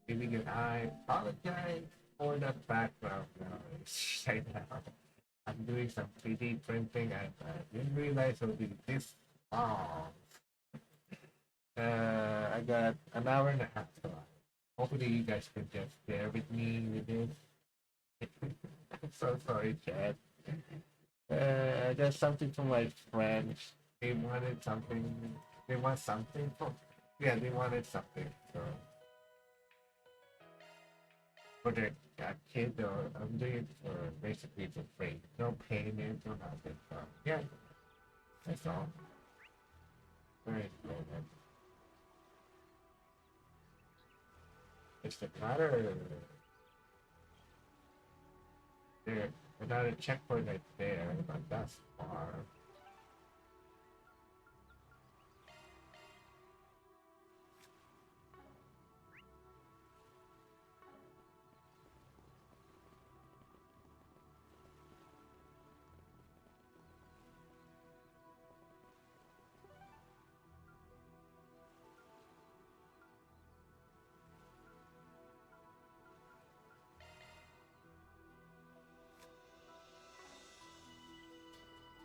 Maybe I apologize for the background noise right now. I'm doing some 3D printing and I didn't realize it would be this long. I got an hour and a half to run. Hopefully you guys can just bear with me with this. I'm so sorry, Chad. There's something from my friends. They wanted something. They want something from. Yeah, they wanted something. So for their kid, or I'm doing it for basically for free. No payment or nothing. So yeah, that's all. Very good. It's the matter. There, another checkpoint right there, but that's far.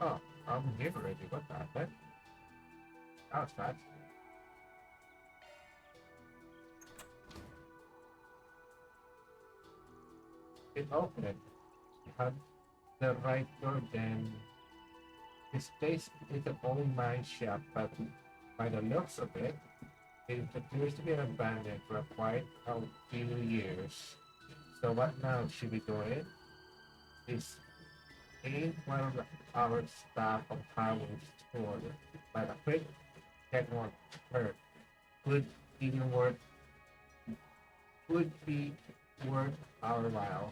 Oh, I'm here already. What the heck? That was fast. It opened. It had the right door then. This place is an old mine shop, but by the looks of it, it appears to be abandoned for quite a few years. So what now should we do it? Is ain't one of our staff of highway store, but a quick check on her could even worth would be worth our while.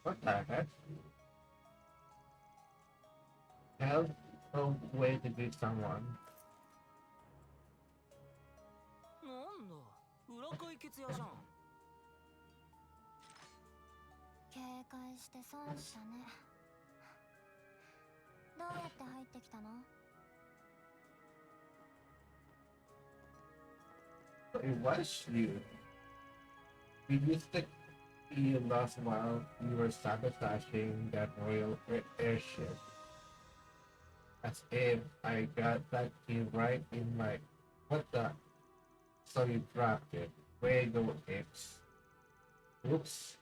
What the heck? Hell, no way to beat someone. なんだ裏解決屋じゃん警戒して損したねどうやって入ってきたの It was you. We used the key lost while we were sabotaging that royal airship. As if I got that key right in my. What the? So you dropped it. Way go, X. Oops.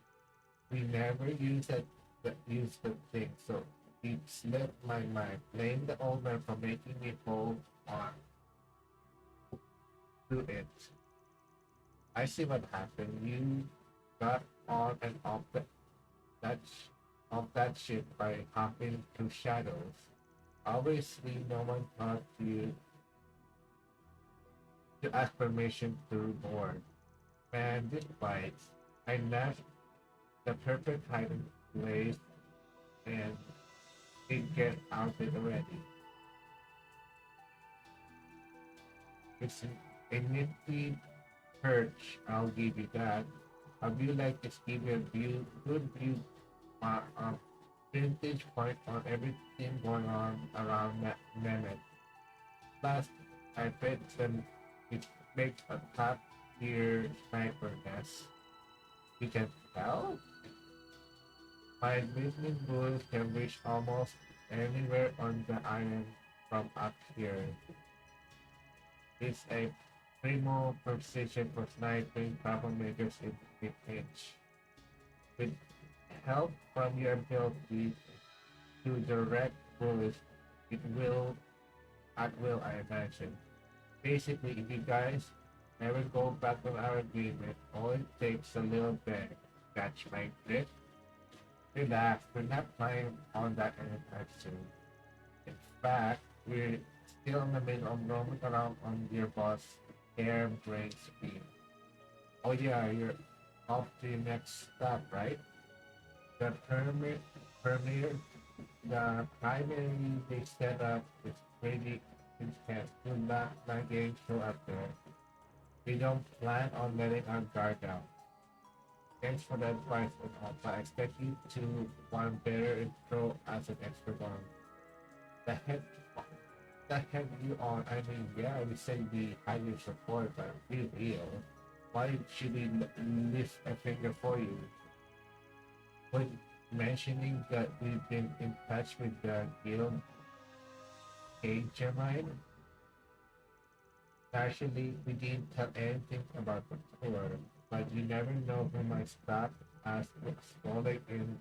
We never used the thing, so it slipped my mind. Blame the old man for making me hold on to it. I see what happened. You got on and off that of that ship by hopping through shadows. Obviously, no one taught you to ask permission to board. Man, this bites. I left the perfect hiding place and it get out it already. It's a nifty perch, I'll give you that. A view like this give you a good view vantage point on everything going on around Nemeth. Plus, I bet them it makes a top tier sniper nest. You can tell? My listening booth can reach almost anywhere on the island from up here. It's a primo precision for sniping troublemakers in mid-range. With help from your ability to direct bullets, it will at will, I imagine. Basically, if you guys never go back on our agreement, all it takes a little bit. Catch my drift? Relax, we're not planning on that anytime soon. In fact, we're still in the middle of roaming around on your boss' hair brain speed. Oh yeah, you're off to your next stop, right? The permit, the primary they set up is pretty intense. Do not let getting show up there. We don't plan on letting our guard down. Thanks for the advice and all, but I expect you to want better intro as an expert on the head the head you on. I mean, yeah, we say we highly support, but be real. Why should we lift a finger for you? When mentioning that we've been in touch with the guild Gemini, actually we didn't tell anything about the tour, but you never know who might stop us exploring in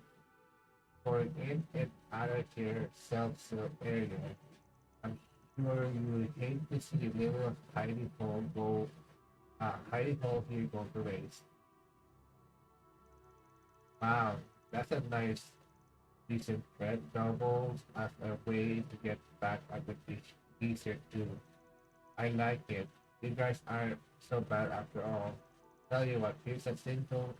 out of here self-serve area. I'm sure you would hate to see a little hidey hole here go to waste. Wow, that's a nice decent bread doubles as a way to get back at the beach easier too. I like it. You guys aren't so bad after all. Tell you what, here's a simple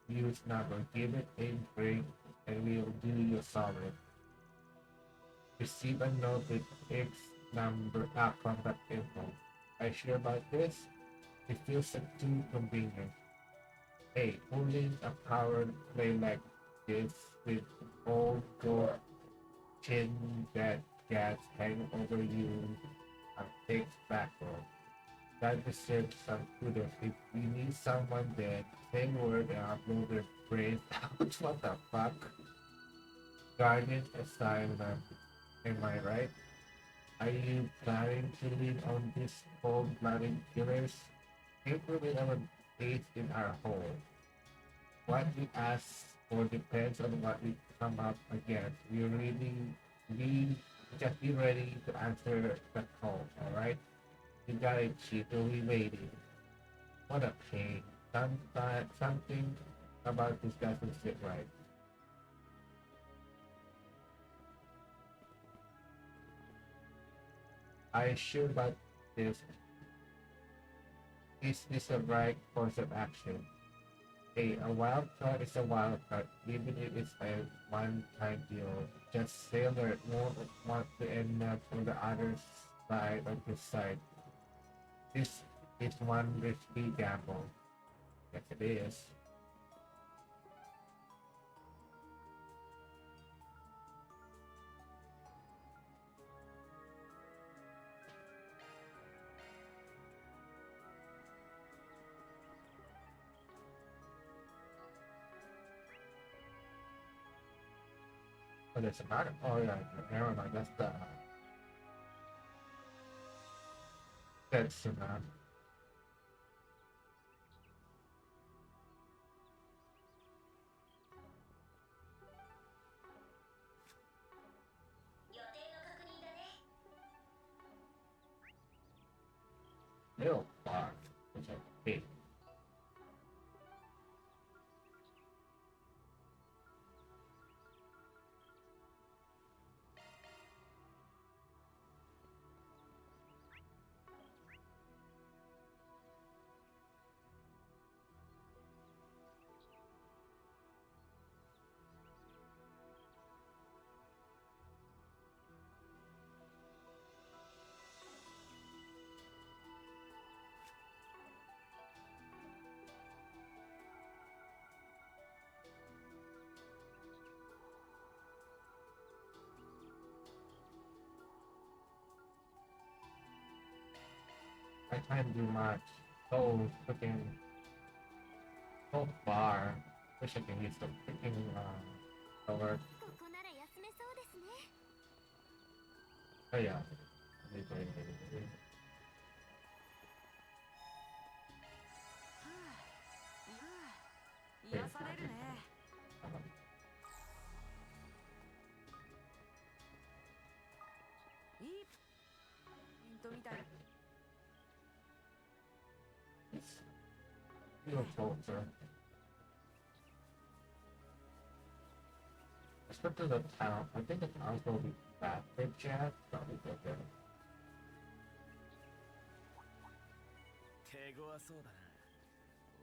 use number. Give it a break and we'll do you a solid. Receive a note with X number contact info. Are you sure about this? It feels like too convenient. Hey, pulling a power play like this with all your chin that gas hanging over you takes backward. That deserves some kudos. If you need someone then say word and I'll blow their brains out. What the fuck? Guardian assignment. Am I right? Are you planning to lead on these cold-blooded killers? April will have an ace in our hole. What we ask for depends on what we come up against. We just be ready to answer the call, alright? You got it, Chief. We'll be waiting. What a pain. Something about this doesn't sit right. I sure about this. Is this the right course of action? Hey, a wild card is a wild card, even if it's a one-time deal. Just sailor won't want to end up on the other side of his side. This is one risky gamble. Yes, it is. Oh, there's a matter. Oh, yeah, never mind. That's the that's the map. 6 which I hate. I can't do much. So freaking so far. Wish I can use the freaking cover. ここなら休めそうですね。Oh yeah. 癒されるね。いいポイントみたい。Feel closer. Let's go to the town. I think the town's gonna be bad for Jack, but we go there. 手強そうだな。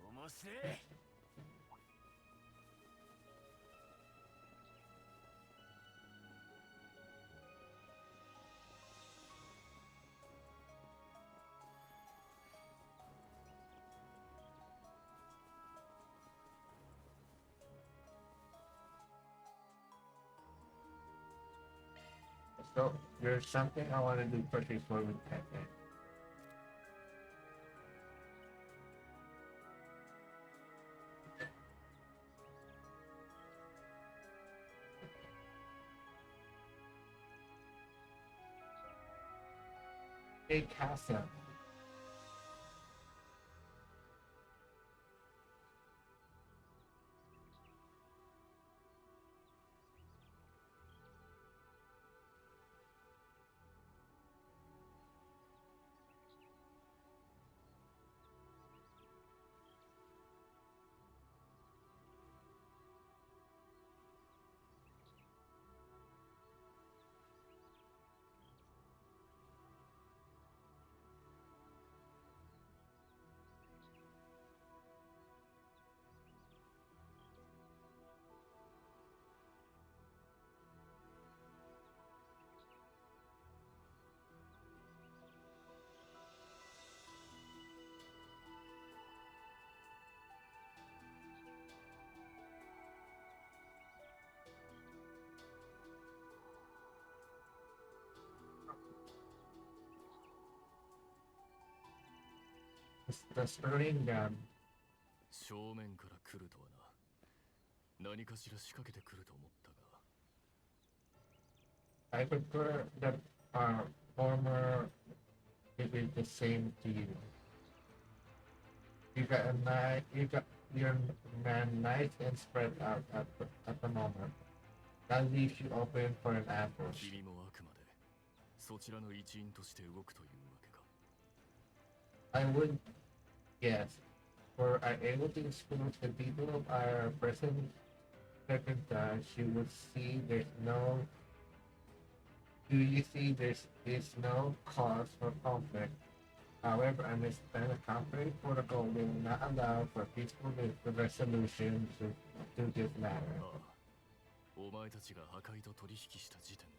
面白い。So there's something I want to do particular with Pepe. Big castle. The spring gun. 正面から来るとはな。何かしら仕掛けてくると思ったが。I prefer the former to be the same to you. You got a nice, you got your man nice and spread out at the moment. That leaves you open for an ambush. 君もあくまでそちらの一員として動くというわけか。I would guess, were I able to expose the people of our present circumstance, you would see there's no. Do you see is no cause for conflict? However, I understand the conflict protocol will not allow for peaceful resolution to this matter. ああ、お前たちが破壊と取引した時点で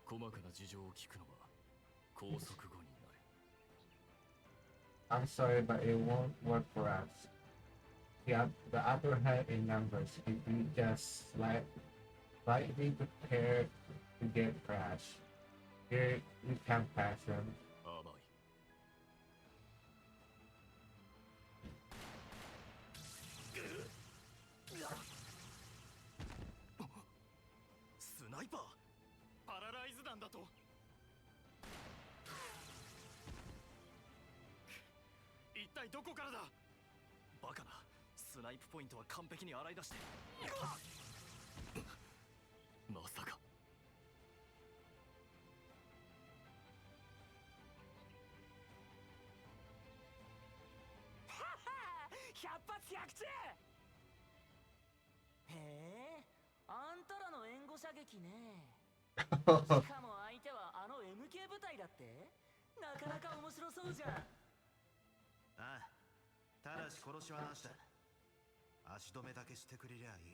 細かな事情を聞くのは拘束後になる。I'm sorry, but it won't work for us. We have the upper hand in numbers. If we just slightly prepared to get crashed, here we can't pass them. 甘い。スナイパーパラライズ弾だと。一体どこからだ。バカな。スナイプポイントは完璧に洗い出して。まさか。百発百中。へえ、あんたらの援護射撃ね。しかも相手はあの MK 部隊だって。なかなか面白そうじゃん。ああ、ただし殺しはなしだ。足止めだけしてくれりゃい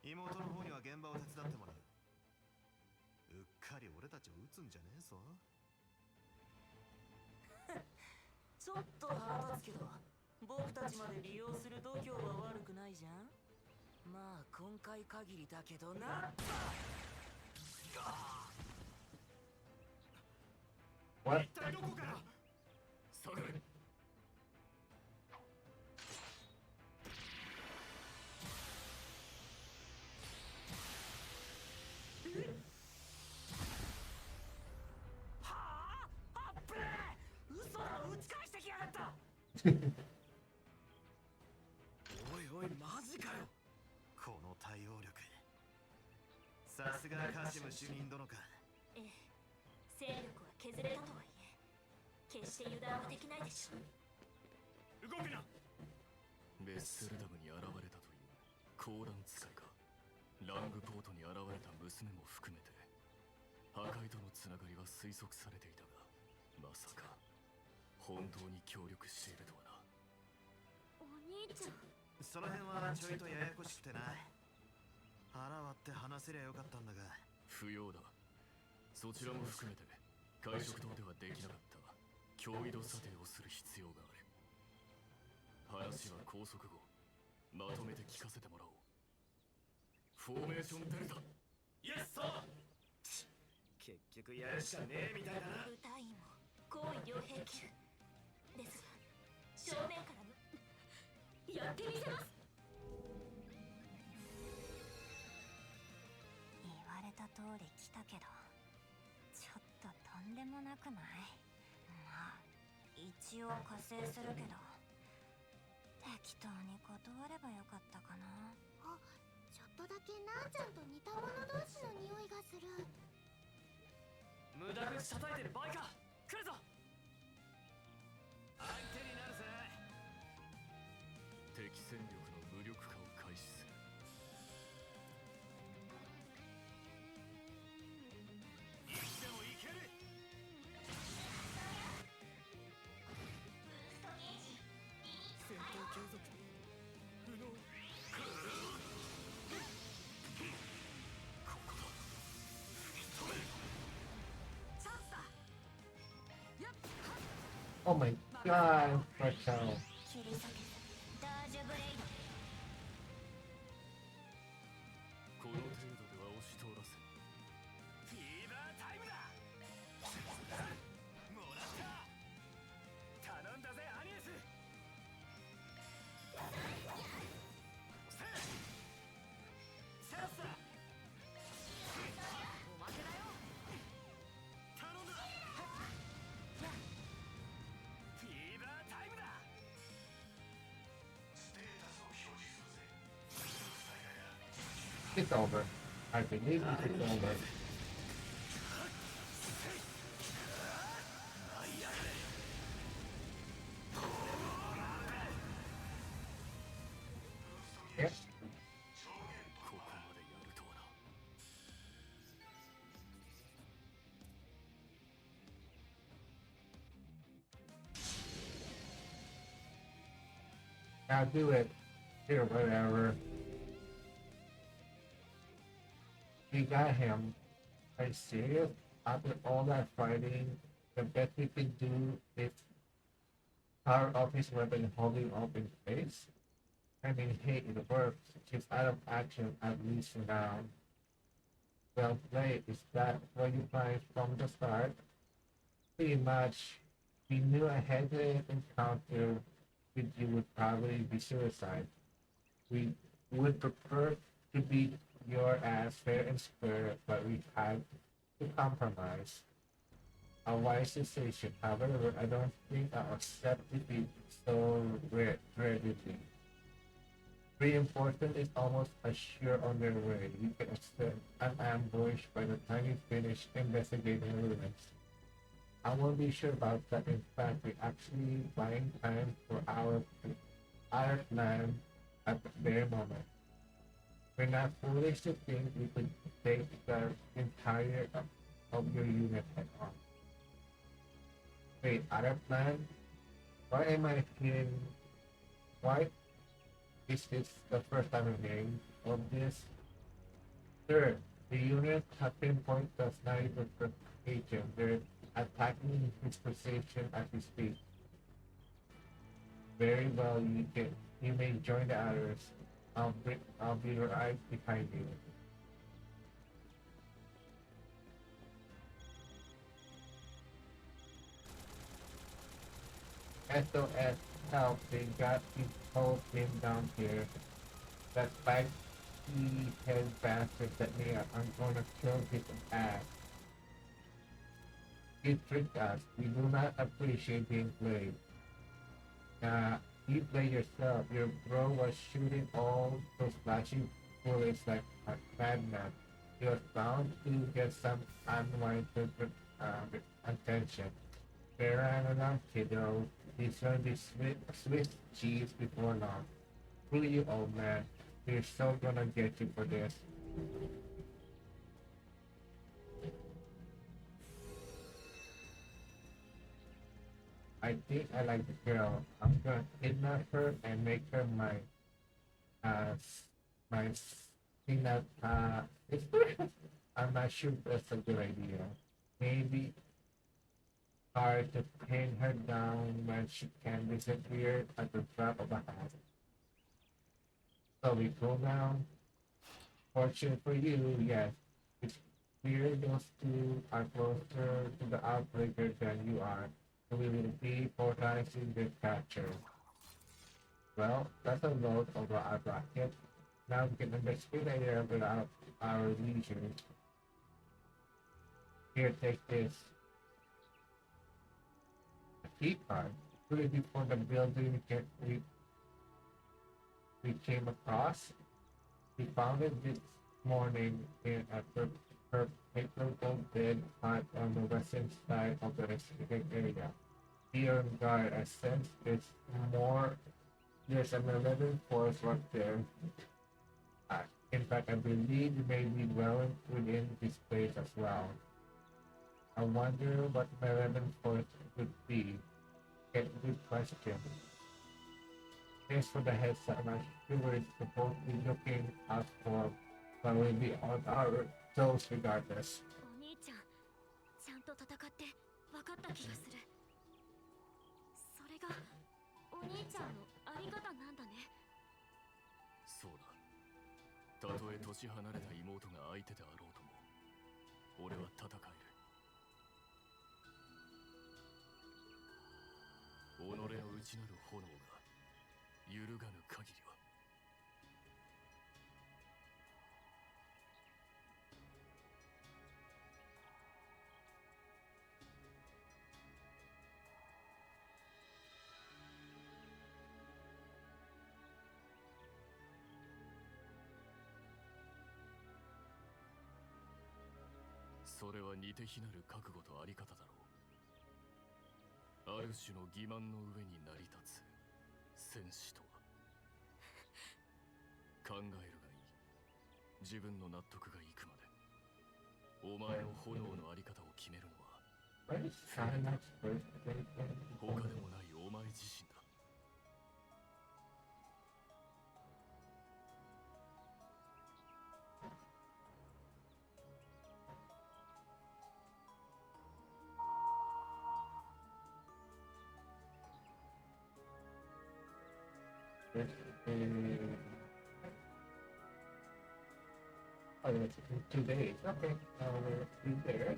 い。妹の方には現場を手伝ってもらう。うっかり俺たちを撃つんじゃねえぞ。ちょっと腹立つけど、僕たちまで利用する度胸は悪くないじゃん。まあ今回限りだけどな。What? 一体どこから。それ。はあ、あっぶねえ。嘘だ、打ち返してきやがった。おいおい、マジかよ。この対応力。さすがカシム主任殿か。ええ、勢力は削れたとはいえ決して油断はできないでしょう。動くな。ベッセルダムに現れたというコーラン使いか。ラングポートに現れた娘も含めて破壊とのつながりは推測されていたが、まさか本当に協力しているとはな。その辺はちょいとややこしくてな。腹割って話せりゃよかったんだが。不要だ。そちらも含めて会食堂ではできなかった驚異度査定をする必要がある。話は拘束後まとめて聞かせてもらおう。フォーメーションデルタ。イエスサー。結局やるしかねえみたいだな。部隊員も高位両兵級ですが、正面からやってみせます。言われた通り来たけど、ちょっととんでもなくない？まあ一応加勢するけど、適当に断ればよかったかな。あ、ちょっとだけなんちゃんと似た者同士の匂いがする。無駄口叩いてる場合か。来るぞ。相手になるぜ。敵戦力の無力化を開始する。いつでもいける。戦闘継続不能。ここだ。チャンスだ。やっ Oh my god, Marcel. 切り裂けダージュブレイド。この程度では押し通らせん。フィーバータイムだ。もらった。頼んだぜアニエス。チャンスだ。おまけだよ。頼んだ。フィーバータイムだ。ステータスを表示するぜ。 It's over. I believe it's over. Yep. ここまでやるとはな。Now do it. Here, whatever. We got him. Are you serious? After all that fighting, the best we can do is power up his weapon holding up in space? I mean, hey, it works. She's out of action at least for now. Well played. Is that what you planned from the start? Pretty much. We knew a head-to-head encounter with you would probably be suicide. We would prefer to beat your ass fair and square, but we had to compromise. A wise decision. However, I don't think I'll accept defeat so readily. Reinforcement is almost assured on their way. We can expect an ambush by the time we finish investigating ruins. I won't be sure about that. In fact, we're actually buying time for our plan at the very moment. We're not foolish to think we could take the entire of your unit head on. Wait, other plan? Why am I hearing? Why is this the first time I'm hearing of this? Third, the unit has pinpointed the sniper agent. They're attacking his position as we speak. Very well, you may join the others. I'll be right behind you. SOS help, they got his whole team down here. That spiky head bastard that me I'm gonna kill his ass. He tricked us. We do not appreciate being played. You play yourself. Your bro was shooting all those flashing bullets like a madman. He was bound to get some unwanted attention. Fair enough, kiddo. He's gonna be Swiss cheese before long. Screw you, old man. We're so gonna get you for this. I think I like the girl. I'm gonna kidnap her and make her uh my peanut sister. I'm not sure if that's a good idea. Maybe hard to pin her down when she can disappear at the drop of a hat. So we go down. Fortunate for you, yes. It's clear those two are closer to the outbreaker than you are. So we will be prioritizing their capture. Well, that's a load over our bracket. Now we can investigate the area without our leisure. Here, take this. A key card. Put it before the building we came across. We found it this morning in a perpetual bed hut on the western side of the restricted area. Be on guard. I sense more. There's an 11 force right there. Uh, in fact, I believe you may be well within this place as well. I wonder what my 11 force could be. Good question. Thanks for the heads up. I'm sure it's supposed to be looking out for, but we'll be on our toes regardless. お兄ちゃんちゃんと戦って分かった気がする。それがお兄ちゃんのあり方なんだね。そうだ。たとえ年離れた妹が相手であろうとも、俺は戦える。己の内なる炎が揺るがぬ限りは。それは似て非なる覚悟とあり方だろう。ある種の欺瞞の上に成り立つ戦士とは。考えるがいい。自分の納得がいくまで。お前の炎のあり方を決めるのは What is Silence birthday? 他でもないお前自身だ。Birthday. Oh, it's in 2 days. Okay, we'll be there.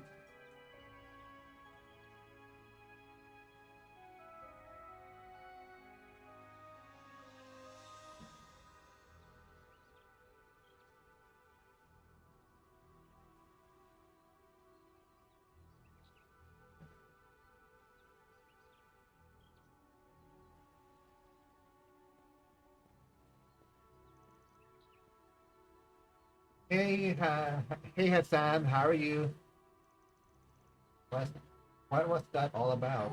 Hey, hey Hassan, how are you? What, what was that all about?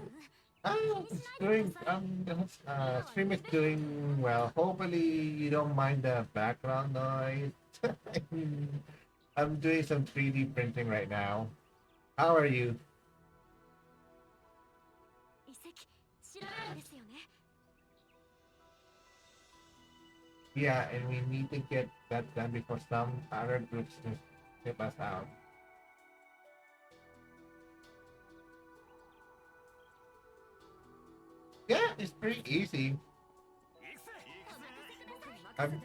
Oh, it's doing, stream is doing well. Hopefully you don't mind the background noise. I'm doing some 3D printing right now. How are you? 遺跡調べるんですよね。 Yeah, and we need to get that done before some other groups just tip us out. Yeah, it's pretty easy. I'm,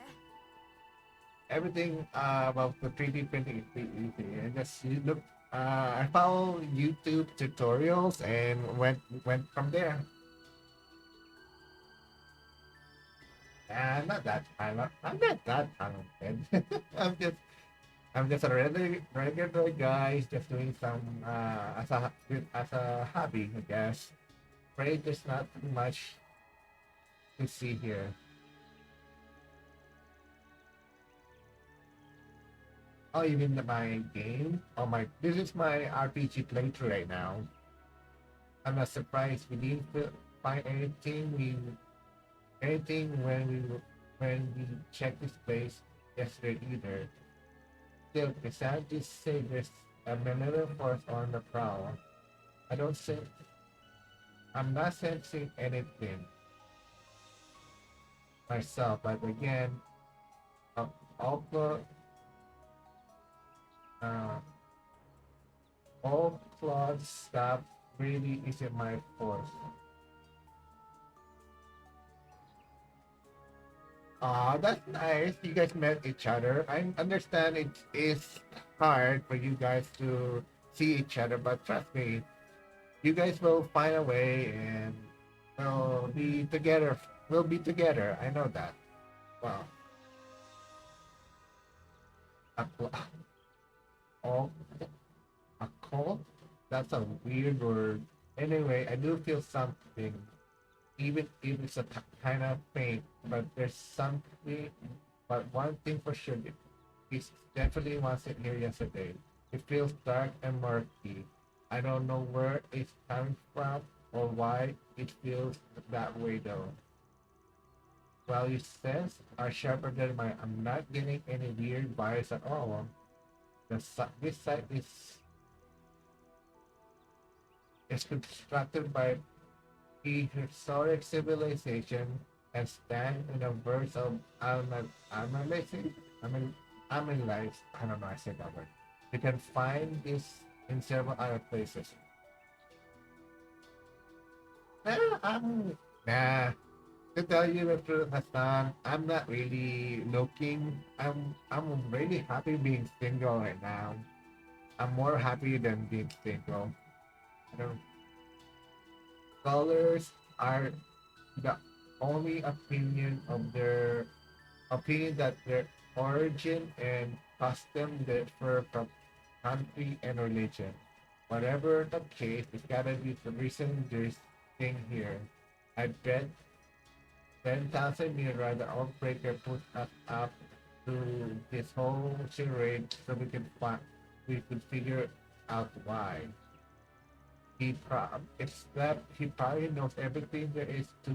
everything about the 3D printing is pretty easy. And just you look, I follow YouTube tutorials and went from there. I'm not that talented. I'm just I'm just a regular guy just doing some as a hobby, I guess. Right, there's not too much to see here. Oh, you mean my game? Oh my, this is my RPG playthrough right now. I'm not surprised we didn't find anything when we checked this place yesterday either. Still, the scientists say there's a malicious force on the prowl. I don't think I'm not sensing anything myself, but again, uh, also, uh, all flawed stuff really isn't my force. Ah, that's nice. You guys met each other. I understand it is hard for you guys to see each other, but trust me, you guys will find a way and will be together. We'll be together. I know that. Wow. A, oh, a cult? That's a weird word. Anyway, I do feel something, even if it's a kind of faint. But there's something. But one thing for sure, it definitely wasn't here yesterday. It feels dark and murky. I don't know where it's coming from or why it feels that way though. Well, your sense are sharper than mine. I'm not getting any weird vibes at all. This site is constructed by prehistoric civilization and stand in a verse of analyzing. I mean, analyze. I don't know. I said that word. You can find this in several other places. I'm nah. To tell you the truth, Hassan, I'm not really looking. I'm really happy being single right now. I'm more happy than being single. I don't. Colors are the only opinion that their origin and custom differ from country and religion. Whatever the case, it's gotta be the reason there's thing here. I bet 10,000 Mira, the Outbreaker, put us up to this whole charade so we could figure out why. It's that he probably knows everything there is to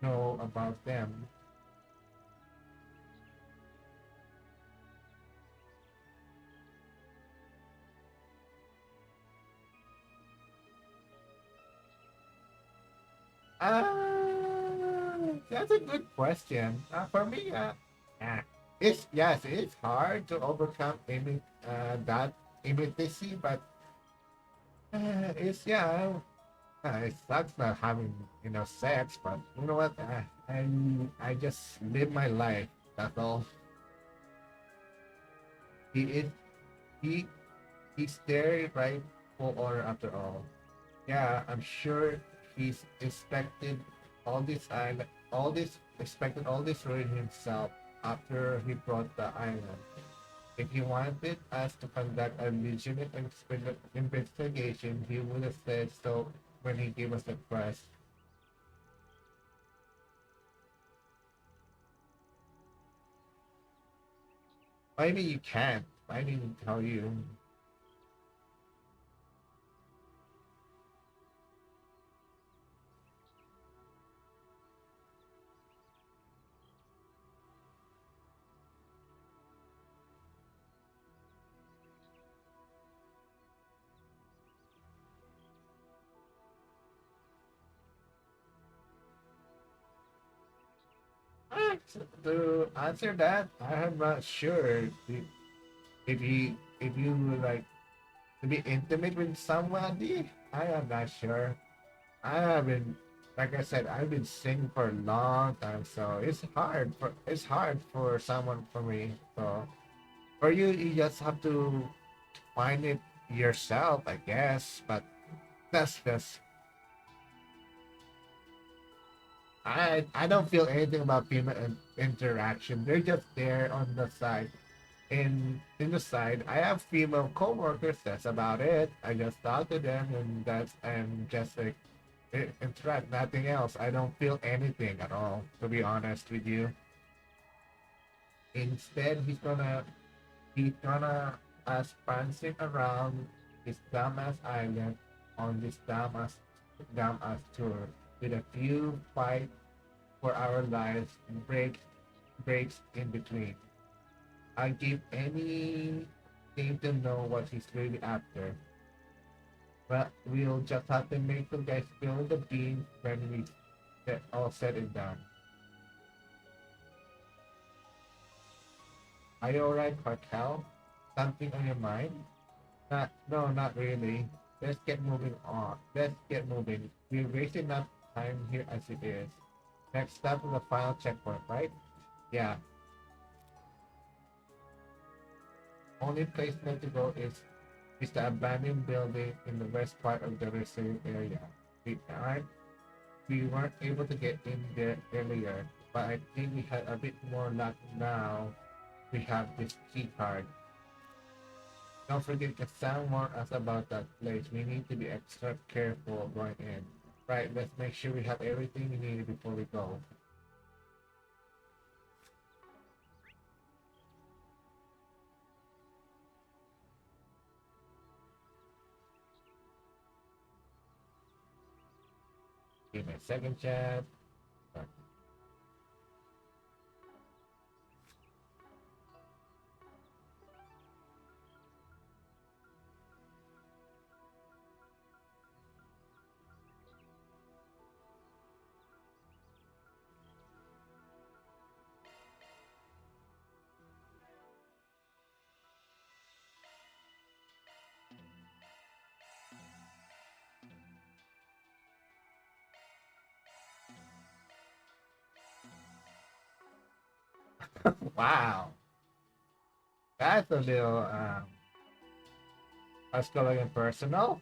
know about them. That's a good question. For me, uh, it's hard to overcome that immediacy, but it's it sucks not having sex, but you know what? I just live my life. That's all. He is he he's there right for order after all. Yeah, I'm sure he's expected all this expected all this for himself after he brought the island. If he wanted us to conduct a legitimate investigation, he would have said so when he gave us the quest. I mean, you can't. I didn't tell you. To answer that, I'm not sure if you would like to be intimate with somebody. I am not sure. I haven't, like I said, I've been singing for a long time, so it's hard for someone for me. So for you, you just have to find it yourself, I guess. But that's just I don't feel anything about female interaction. They're just there on the side. In the side, I have female coworkers. That's about it. I just talk to them, and that's and just like interact. Nothing else. I don't feel anything at all. To be honest with you. Instead, he's gonna us prancing around this dumbass island on this dumbass tour with a few fight for our lives breaks in between. I'd give anything to know what he's really after. Well, we'll just have to make you guys feel the beam when we get all said and done. Are you alright, Cartel? Something on your mind? No, not really. Let's get moving on. Let's get moving. We're wasting enough time here as it is. Next stop is the final checkpoint, right? Yeah. Only place left to go is the abandoned building in the west part of the reserve area. Aren't we weren't able to get in there earlier, but I think we had a bit more luck now we have this key card. Don't forget to Sam warned us about that place. We need to be extra careful going in. Right, let's make sure we have everything we need before we go. Give me a second, chat. Wow, that's a little let's go again personal.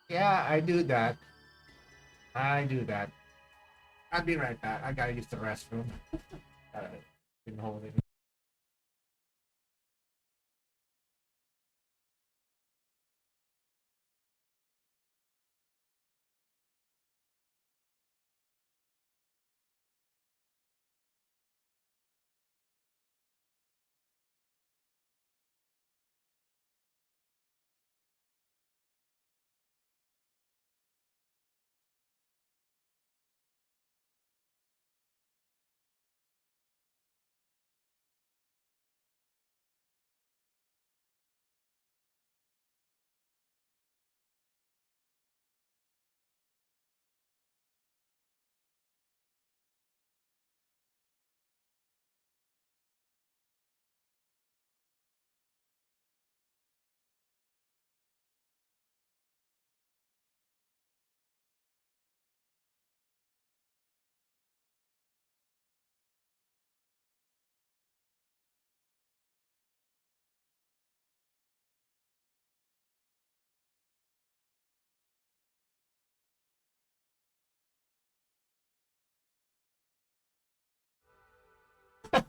Yeah, I do that. I do that. I'll be right back. I gotta use the restroom. Been holding.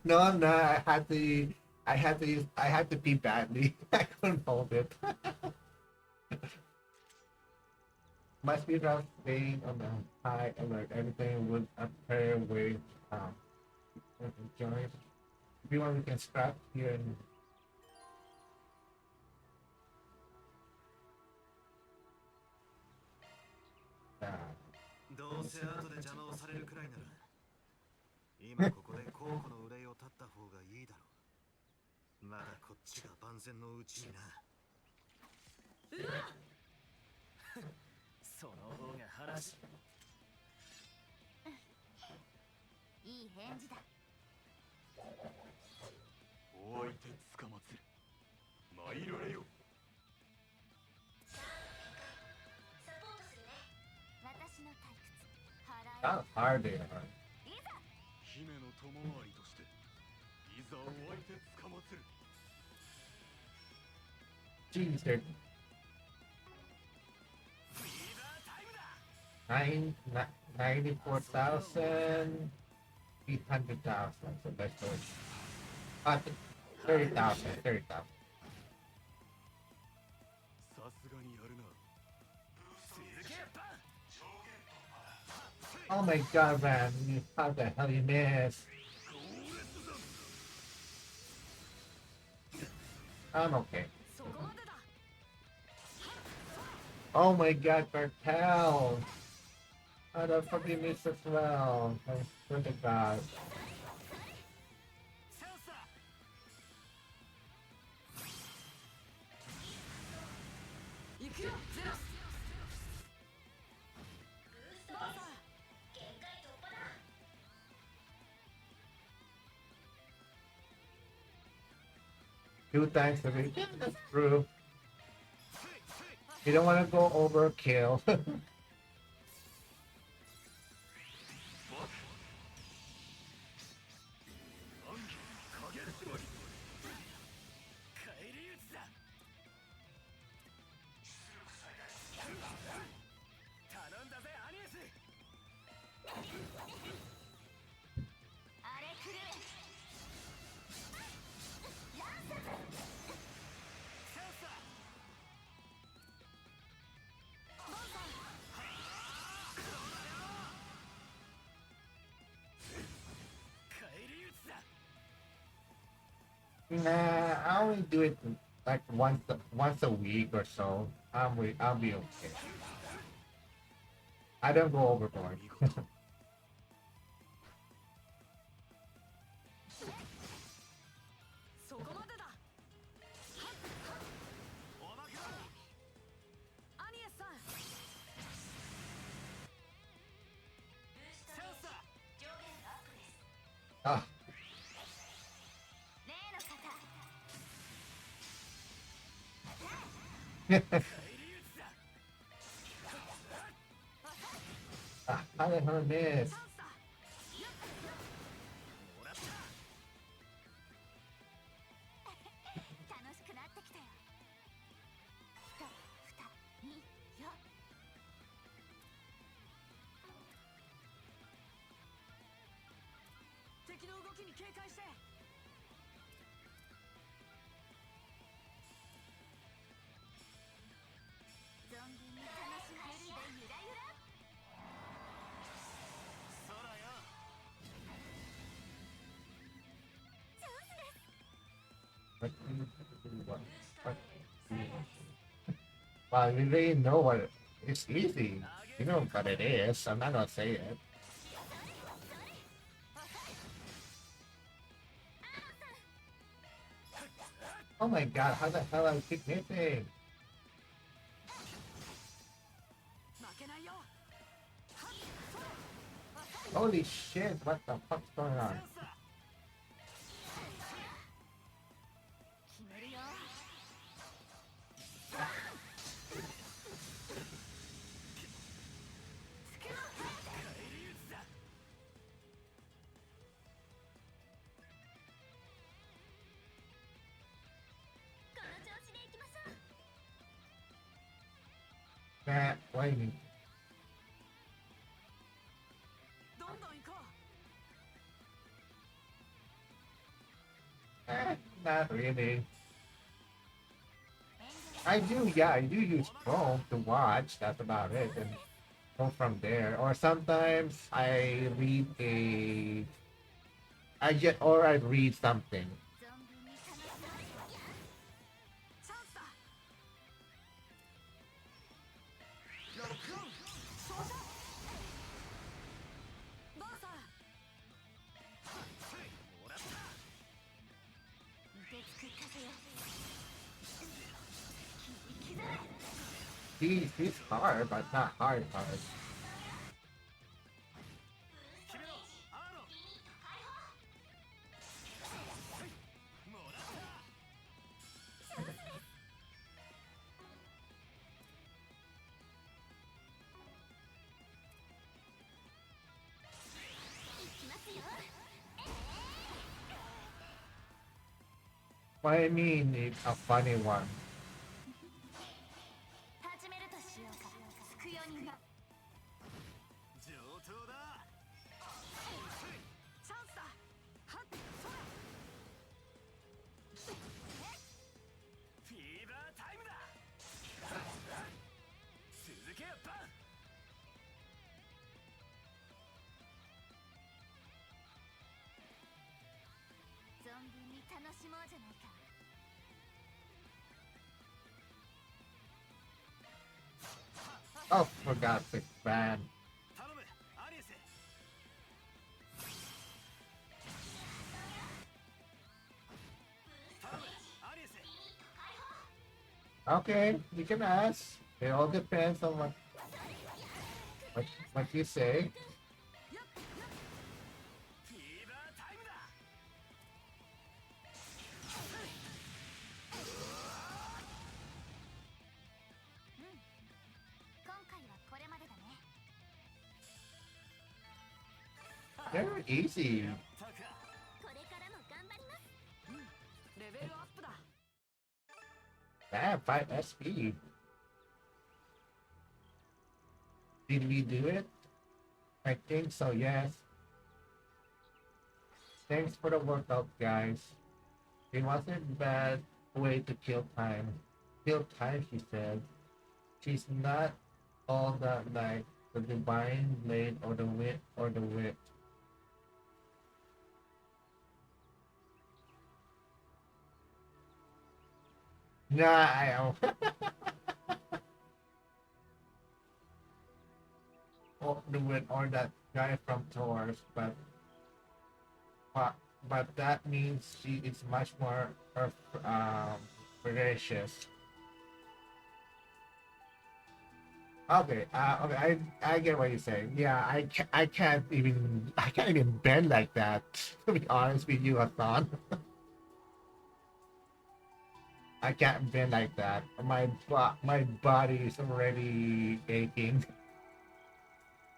No, no, I had to pee badly. I couldn't hold it. Must be around staying on the high alert. Everything would appear with um joints. If you want, we can scrap here andどうせ後で邪魔をされるくらいなら今ここで候補の憂いを断った方がいいだろう。まだこっちが万全のうちにな。その方が話いい返事だ。お相手つかまつる参られよ。サポートするね。私の退屈払え。 how hard they are. 姫の友回りとしていざお相手つかまつる。 Jeez, they're 94,000, 800,000. So let's go. 30,000, 30,000. さすがにやるな。 Oh my god, man. How the hell you miss? I'm okay. そこまでだ。 Oh my god, Cartel. the fucking miss as well. I swear to God. チャンスだ。行くよゼロス。バーサー。 Two times a week. Yeah, that's true. You don't want to go overkill. 返り討ちだ。頼んだぜアニエス。あれくる。チャンスだ。返り討ちだ。 Nah, I only do it like once a week or so. I'll be okay. I don't go overboard. そこまでだ。おまけだ。アニエスさん。チャンスだ。 Ah, 例の方。 返り討ちだ。 how did her miss? チャンスだ。もらった。楽しくなってきたよ。1、2、4。敵の動きに警戒して。存分に楽しませてゆらゆら。 そらよ。 チャンスです。 What do you do? What do you do? Well, we really know what it's easy. You know what it is. I'm not gonna say it. Oh my god, how the hell I keep missing? 負けないよ。 Holy shit, what the fuck's going チャ on? ンスだ。 決めるよ。 返り討ちだ。 この調子でいきましょう。 Nah, why me? どんどん行こう。 Not really. I do, yeah, I do use Chrome to watch. That's about it, and go from there. Or sometimes I read a, or I read something. 存分に楽しませて。チャンスだ。ロックオン。そうだ。バーサー。もらった。 凍てつく風よ。 He's hard, but not hard hard. 決めろアーロン。もらった。 いきますよ。 What I mean is a funny one. 始めるとしようか。つくよにな。 上等だ。チャンスだ。はっそら。フィーバータイムだ。続けやっぱ。 存分に楽しもうじゃないか。 Oh, for God's sake, man. 頼む。Okay, you can ask. It all depends on what you say. フィーバータイムだ。今回はこれまでだね。 They're easy. やったか。これからも頑張ります。レベルアップだ。 Damn, 5 SP. Did we do it? I think so, yes. Thanks for the workout, guys. It wasn't a bad way to kill time. Kill time, she said. She's not all that like the divine blade or the wit. Nah, I am. Or the wit or that guy from Taurus, but but that means she is much more gracious. Okay, okay, I get what you're saying. Yeah, I can't even bend like that. To be honest with you, Hassan, I can't bend like that. My body is already aching.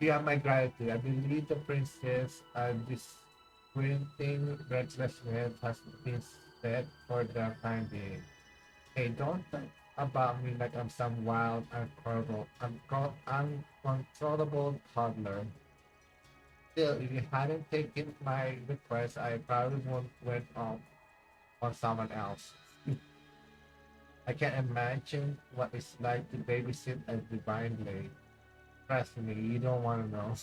You have my gratitude. I believe the princess this printing restlessness has been set for the time being. Hey, don't think about me like I'm some wild, uncontrollable toddler. Still, if you hadn't taken my request, I probably would went on someone else. I can't imagine what it's like to babysit a divine blade. Trust me, you don't want to know.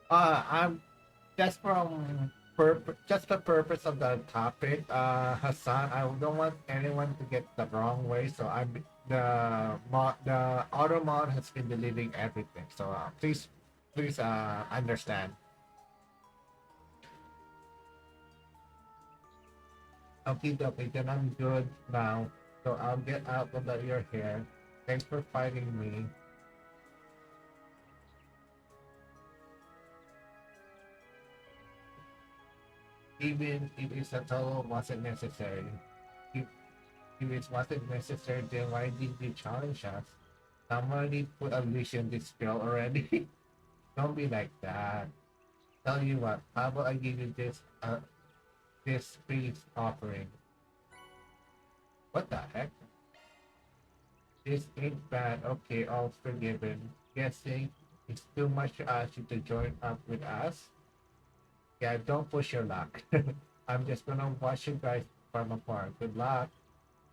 I'm just just the purpose of the topic, Hassan. I don't want anyone to get the wrong way. So the auto mod has been deleting everything. So please understand. Okay, okay, then I'm good now. So I'll get out of your hair. Thanks for fighting me. Even if it's a total wasn't necessary. If, if it wasn't necessary, then why did you challenge us? Somebody put a wish in this girl already. Don't be like that. Tell you what, how about I give you this peace offering? What the heck? This ain't bad. Okay, all forgiven. Guessing it's too much to ask you to join up with us. Yeah, don't push your luck. I'm just gonna watch you guys from afar. Good luck.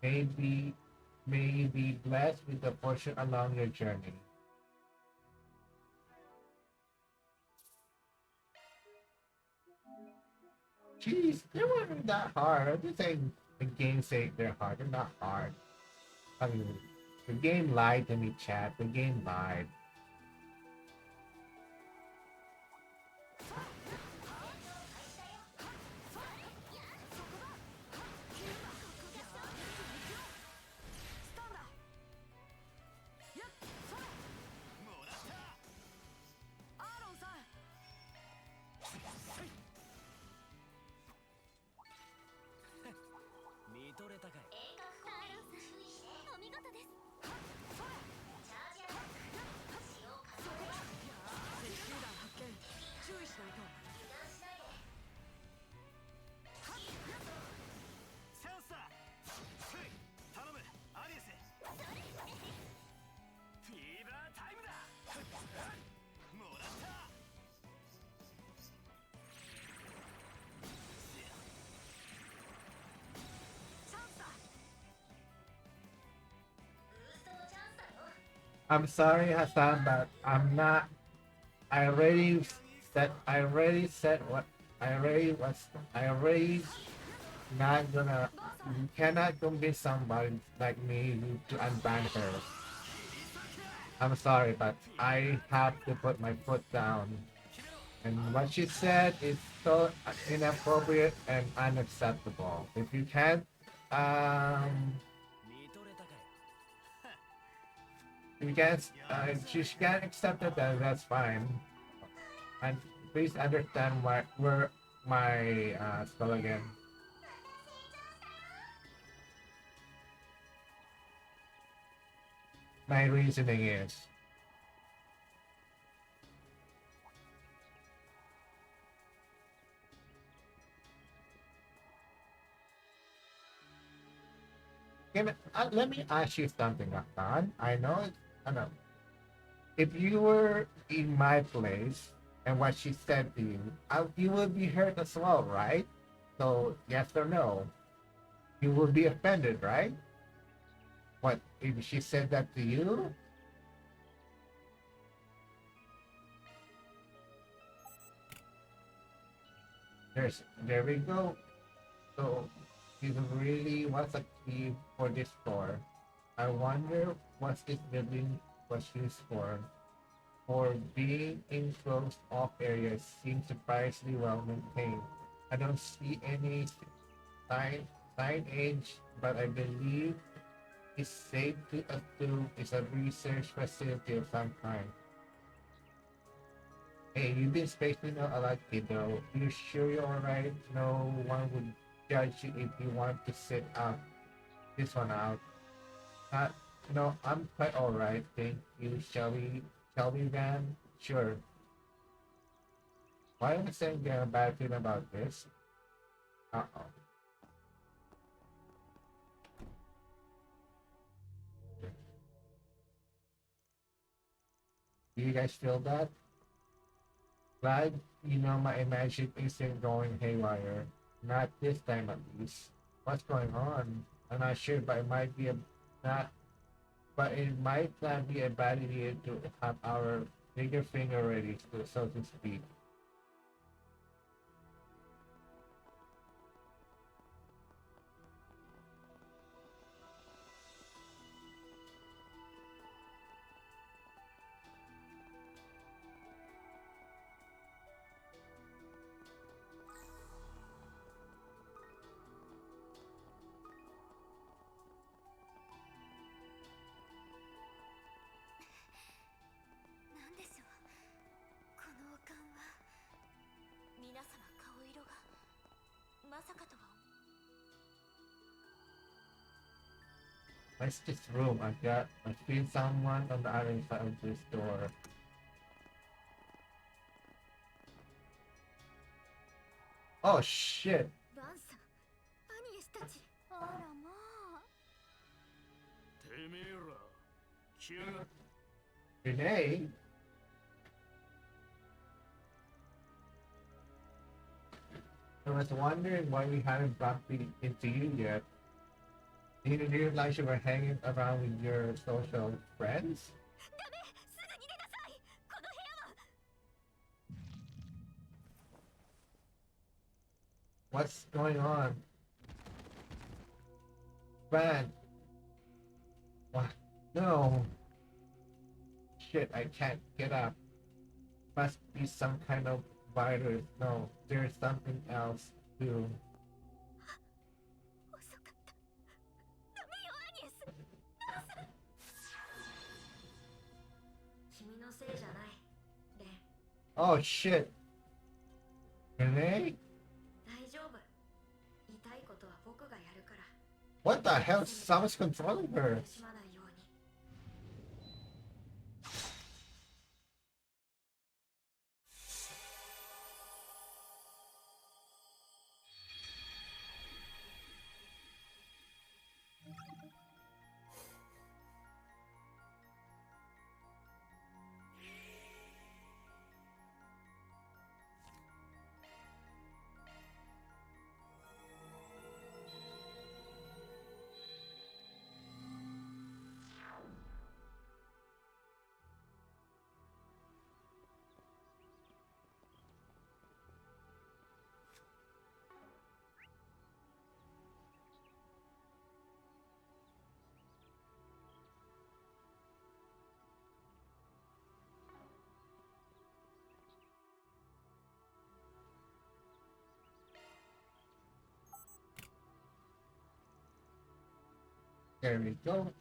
Maybe may you be blessed with the fortune along your journey. Jeez, they weren't that hard. I'm just saying the game say they're hard. They're not hard. I mean, the game lied to me, chat. The game lied. I'm sorry, Hassan, but I'm not. I already said what I already was. I already not gonna you cannot convince somebody like me to unban her. I'm sorry, but I have to put my foot down. And what she said is so inappropriate and unacceptable. If you can't, um, if you can't, she can't accept it, then that's fine. And please understand where my spell again. My reasoning is. Let me ask you something, Akon. I know. If you were in my place and what she said to you, you would be hurt as well, right? So, yes or no? You will be offended, right? What if she said that to you? There we go. So, this really was a key for this store. I wonder what this building was used for being in closed off areas seems surprisingly well maintained. I don't see any sign signage, but I believe it's safe to assume it's a research facility of some kind. Hey, you've been spacing out a lot, kiddo. You sure you're alright? No one would judge you if you want to sit out this one out. Uh, no, I'm quite alright, thank you. Shall we, Van? Sure. Why am I saying a bad thing about this? Uh-oh. Do you guys feel that? Glad you know my imagination isn't going haywire. Not this time at least. What's going on? I'm not sure, but not it might not be a bad idea to have our bigger finger ready, so to speak. What's this room? I feel someone on the other side of this door. Oh shit! あらまあ。てめえら来やがっ Renee? I was wondering why we hadn't bumped into you yet. Didn't realize you were hanging around with your social friends? What's going on? Van! What? No! Shit, I can't get up. Must be some kind of virus. No, there's something else too. 遅かった。ダメよ、アニエス。君のせいじゃない、レン。Oh shit! Renee? 大丈夫。痛いことは僕がやるから。What the hell? Someone's controlling her. 苦しまないように。There we go.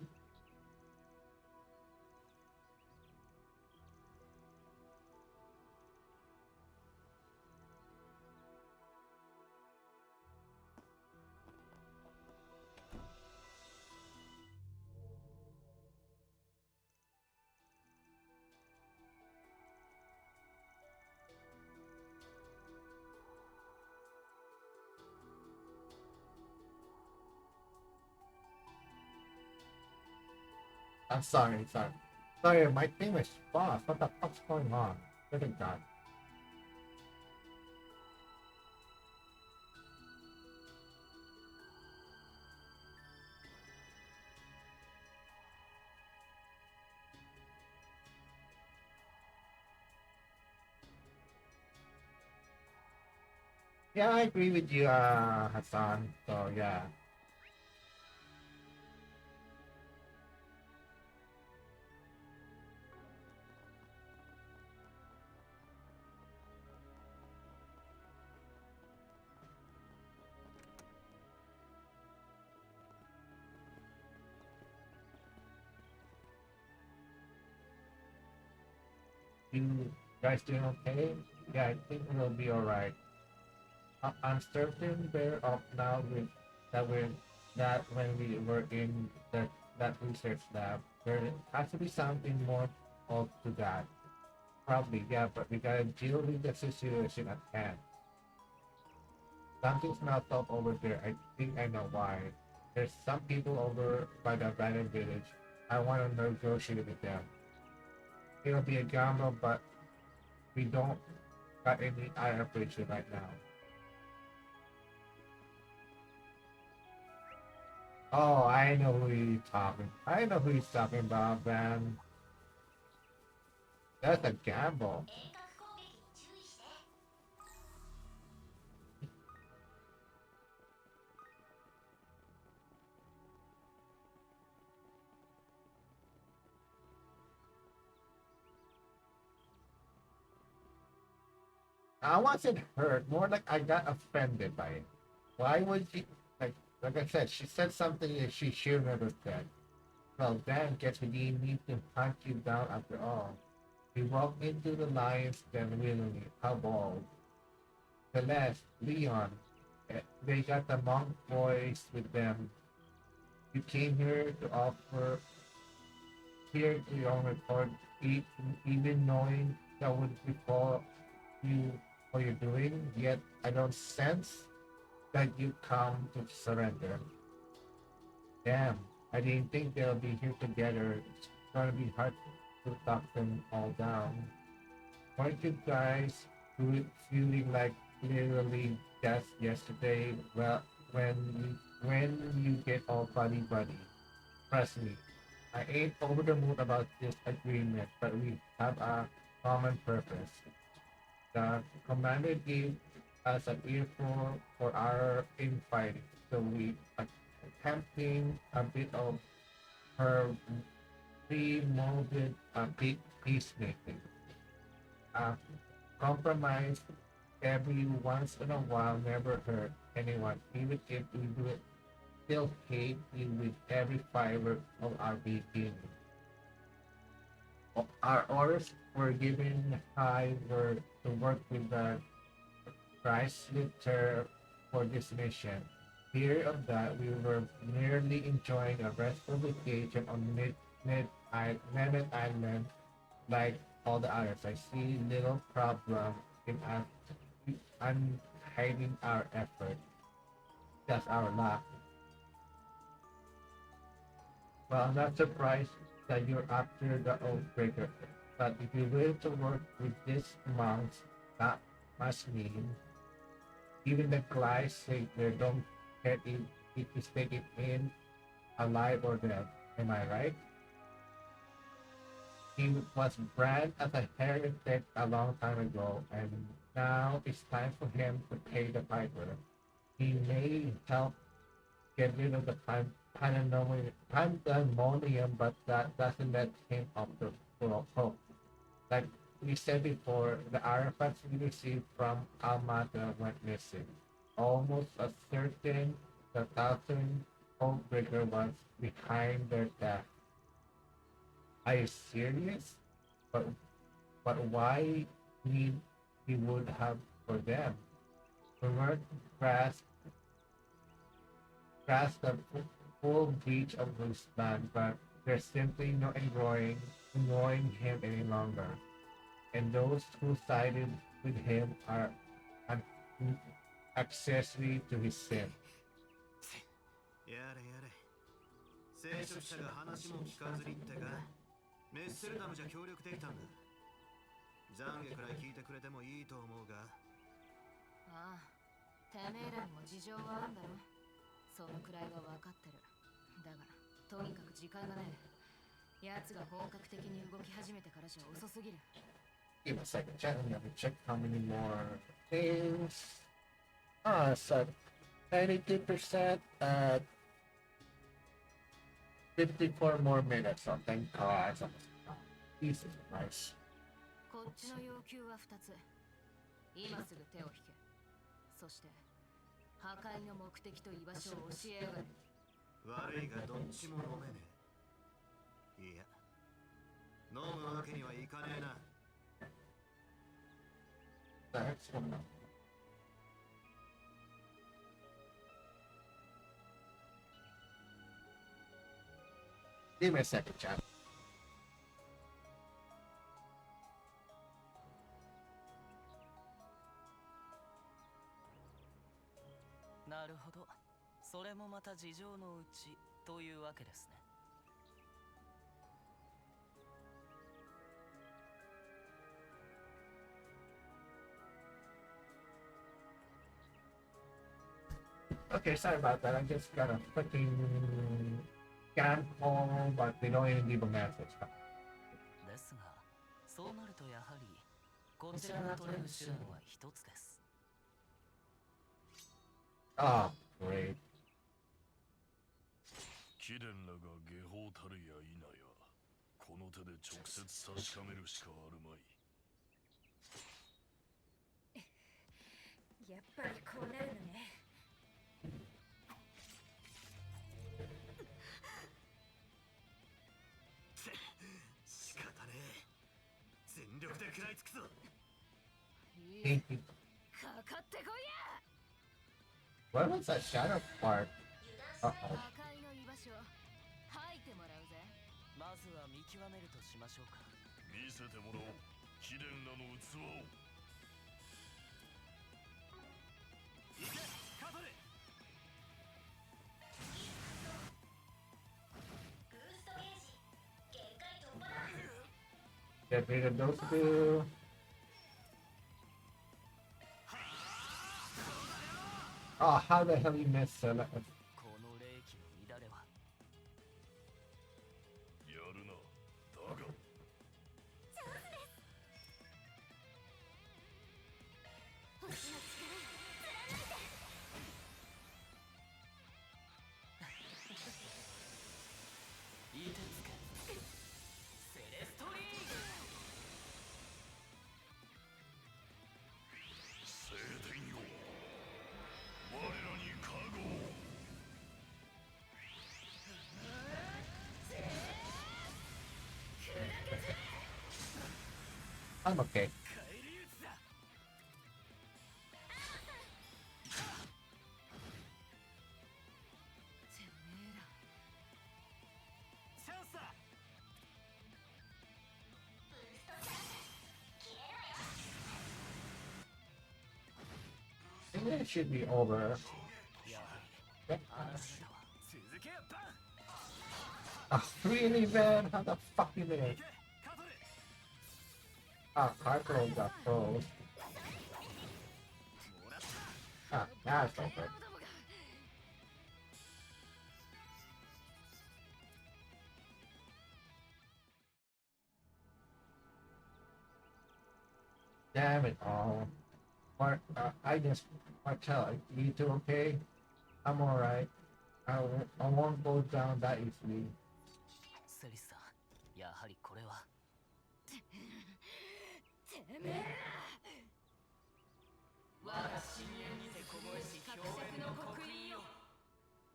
I'm sorry, sorry. Sorry, my team is fast. What the fuck's going on? Look at that. Yeah, I agree with you, Hassan. So yeah. You guys doing okay? Yeah, I think we'll be alright. I'm certain they're up now with that when we were in that research lab, there has to be something more of to that. Probably, yeah, but we gotta deal with the situation at hand. Something's not up over there. I think I know why. There's some people over by the abandoned village. I want to negotiate with them. It'll be a gamble, but we don't got any iron pressure right now. Oh, I know who he's talking. I know who he's talking about, man. That's a gamble. I wasn't hurt. More like I got offended by it. Why would she like I said, she said something that she should never said. Well then guess we didn't need to hunt you down after all. We walked into the lion's den willingly. How bold. Celeste, Leon, they got the monk boys with them. You came here to offer here to your own report, even knowing that would befall you what you're doing, yet I don't sense that you come to surrender. Damn, I didn't think they'll be here together. It's gonna be hard to talk them all down. Weren't you guys feeling like literally death yesterday? Well, when you get all buddy, trust me, I ain't over the moon about this agreement, but we have a common purpose. The commander gave us an earful for our infighting, so we attempting a bit of her pre-molded peacemaking. Uh, compromise every once in a while never hurt anyone, even if we do it still hate you with every fiber of our being. Our orders were given high word to work with the Chrysler for this mission. Fear of that, we were merely enjoying a restful vacation on Nemeth Island like all the others. I see little problem in us hiding our effort. That's our luck. Well, I'm not surprised that you're after the Oathbreaker, but if you're willing to work with these monks, that must mean even the Glyce say they don't care if you take it in alive or dead. Am I right? He was branded as a heretic a long time ago, and now it's time for him to pay the piper. He may help get rid of the pandemonium, but that doesn't let him off the hook. Like we said before, the artifacts we received from Almata went missing. Almost a certain the thousand Homebreaker was behind their death. Are you serious? But but why need he would have for them? We weren't grasp grasp the full breach of his plan, but there's simply no ignoring him any longer. And those who sided with him are an accessory to his sin. やれやれ。聖職者が話も聞かずにってか。メッセルダムじゃ協力できたんだ。懺悔くらい聞いてくれてもいいと思うが。ああ、てめえらにも事情はあるんだろ。そのくらいは分かってる。だが、とにかく時間がねえ。奴が本格的に動き始めてからじゃ遅すぎる。Give me a second, chat. Let me check how many more things. Ah, it's at 92% at 54 more minutes. So thank God. So, Jesus Christ. こっちの要求は2つ。今すぐ手を引け。そして、破壊の目的と居場所を教えやがれ。悪いがどっちも飲めねえ。いや、飲むわけにはいかねえな。That's one. Give me a second, chat. なるほど。それもまた事情のうちというわけですね。Okay, sorry about that. I just got a freaking scam call, but they don't even leave a message. ですが、そうなるとやはりこちらが取れる手段は一つです。Oh, great. 貴殿らが下法たるや否や、この手で直接確かめるしかあるまい。やっぱりこうなるのね。仕方ねえ。全力で食らいつくぞ。いい。かかってこいや。 What was that shadow part? Uh-oh. 破壊の居場所吐いてもらうぜ。まずは見極めるとしましょうか。見せてもらおう。貴殿らの器を。行け、カトレ。ブーストゲージ限界突破だ。 Get rid of those two. Oh, how the hell you missed that? この霊気の乱れは。やるな。だが。星の力いてつけ。セレストリー聖天よ。我らに加護。I'm okay. 返り討ちだ。てめえら。チャンスだ。 ブーストチャンス消えろよ。 I think it should be over. やはり Yep. あなたは 続けバン。 Ah, really, man? How the fuck you did? 行け、カトレ。 Ah, Carpro got froze. もらった。 Ah, now it's over. Damn it all. I just, Martel, you two okay? I'm alright. I won't go down that easily. セリスさん、やはりこれは。てめえら。我が深淵にて凍えし伯爵の刻印よ。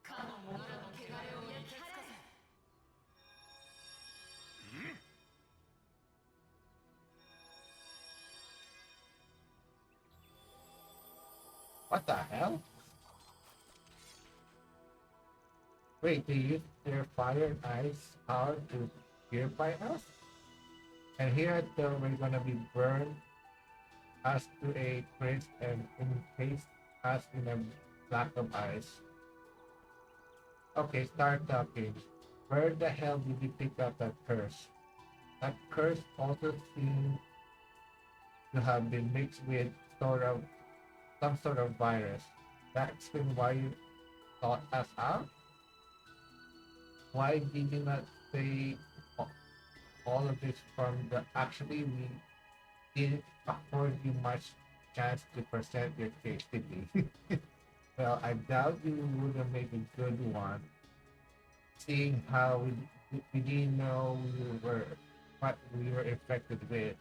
かの者らの血 What the hell? Wait, they use their fire and ice power to purify us? And here I thought we're gonna be burned us to a crisp and encased us in a block of ice. Okay, start talking. Where the hell did you pick up that curse? That curse also seems to have been mixed with sort of some sort of virus. That explains why you thought us out? Why did you not say all of this from the actually we didn't afford you much chance to present your case, did we? Well, I doubt you would have made a good one, seeing how we didn't know what we were infected with.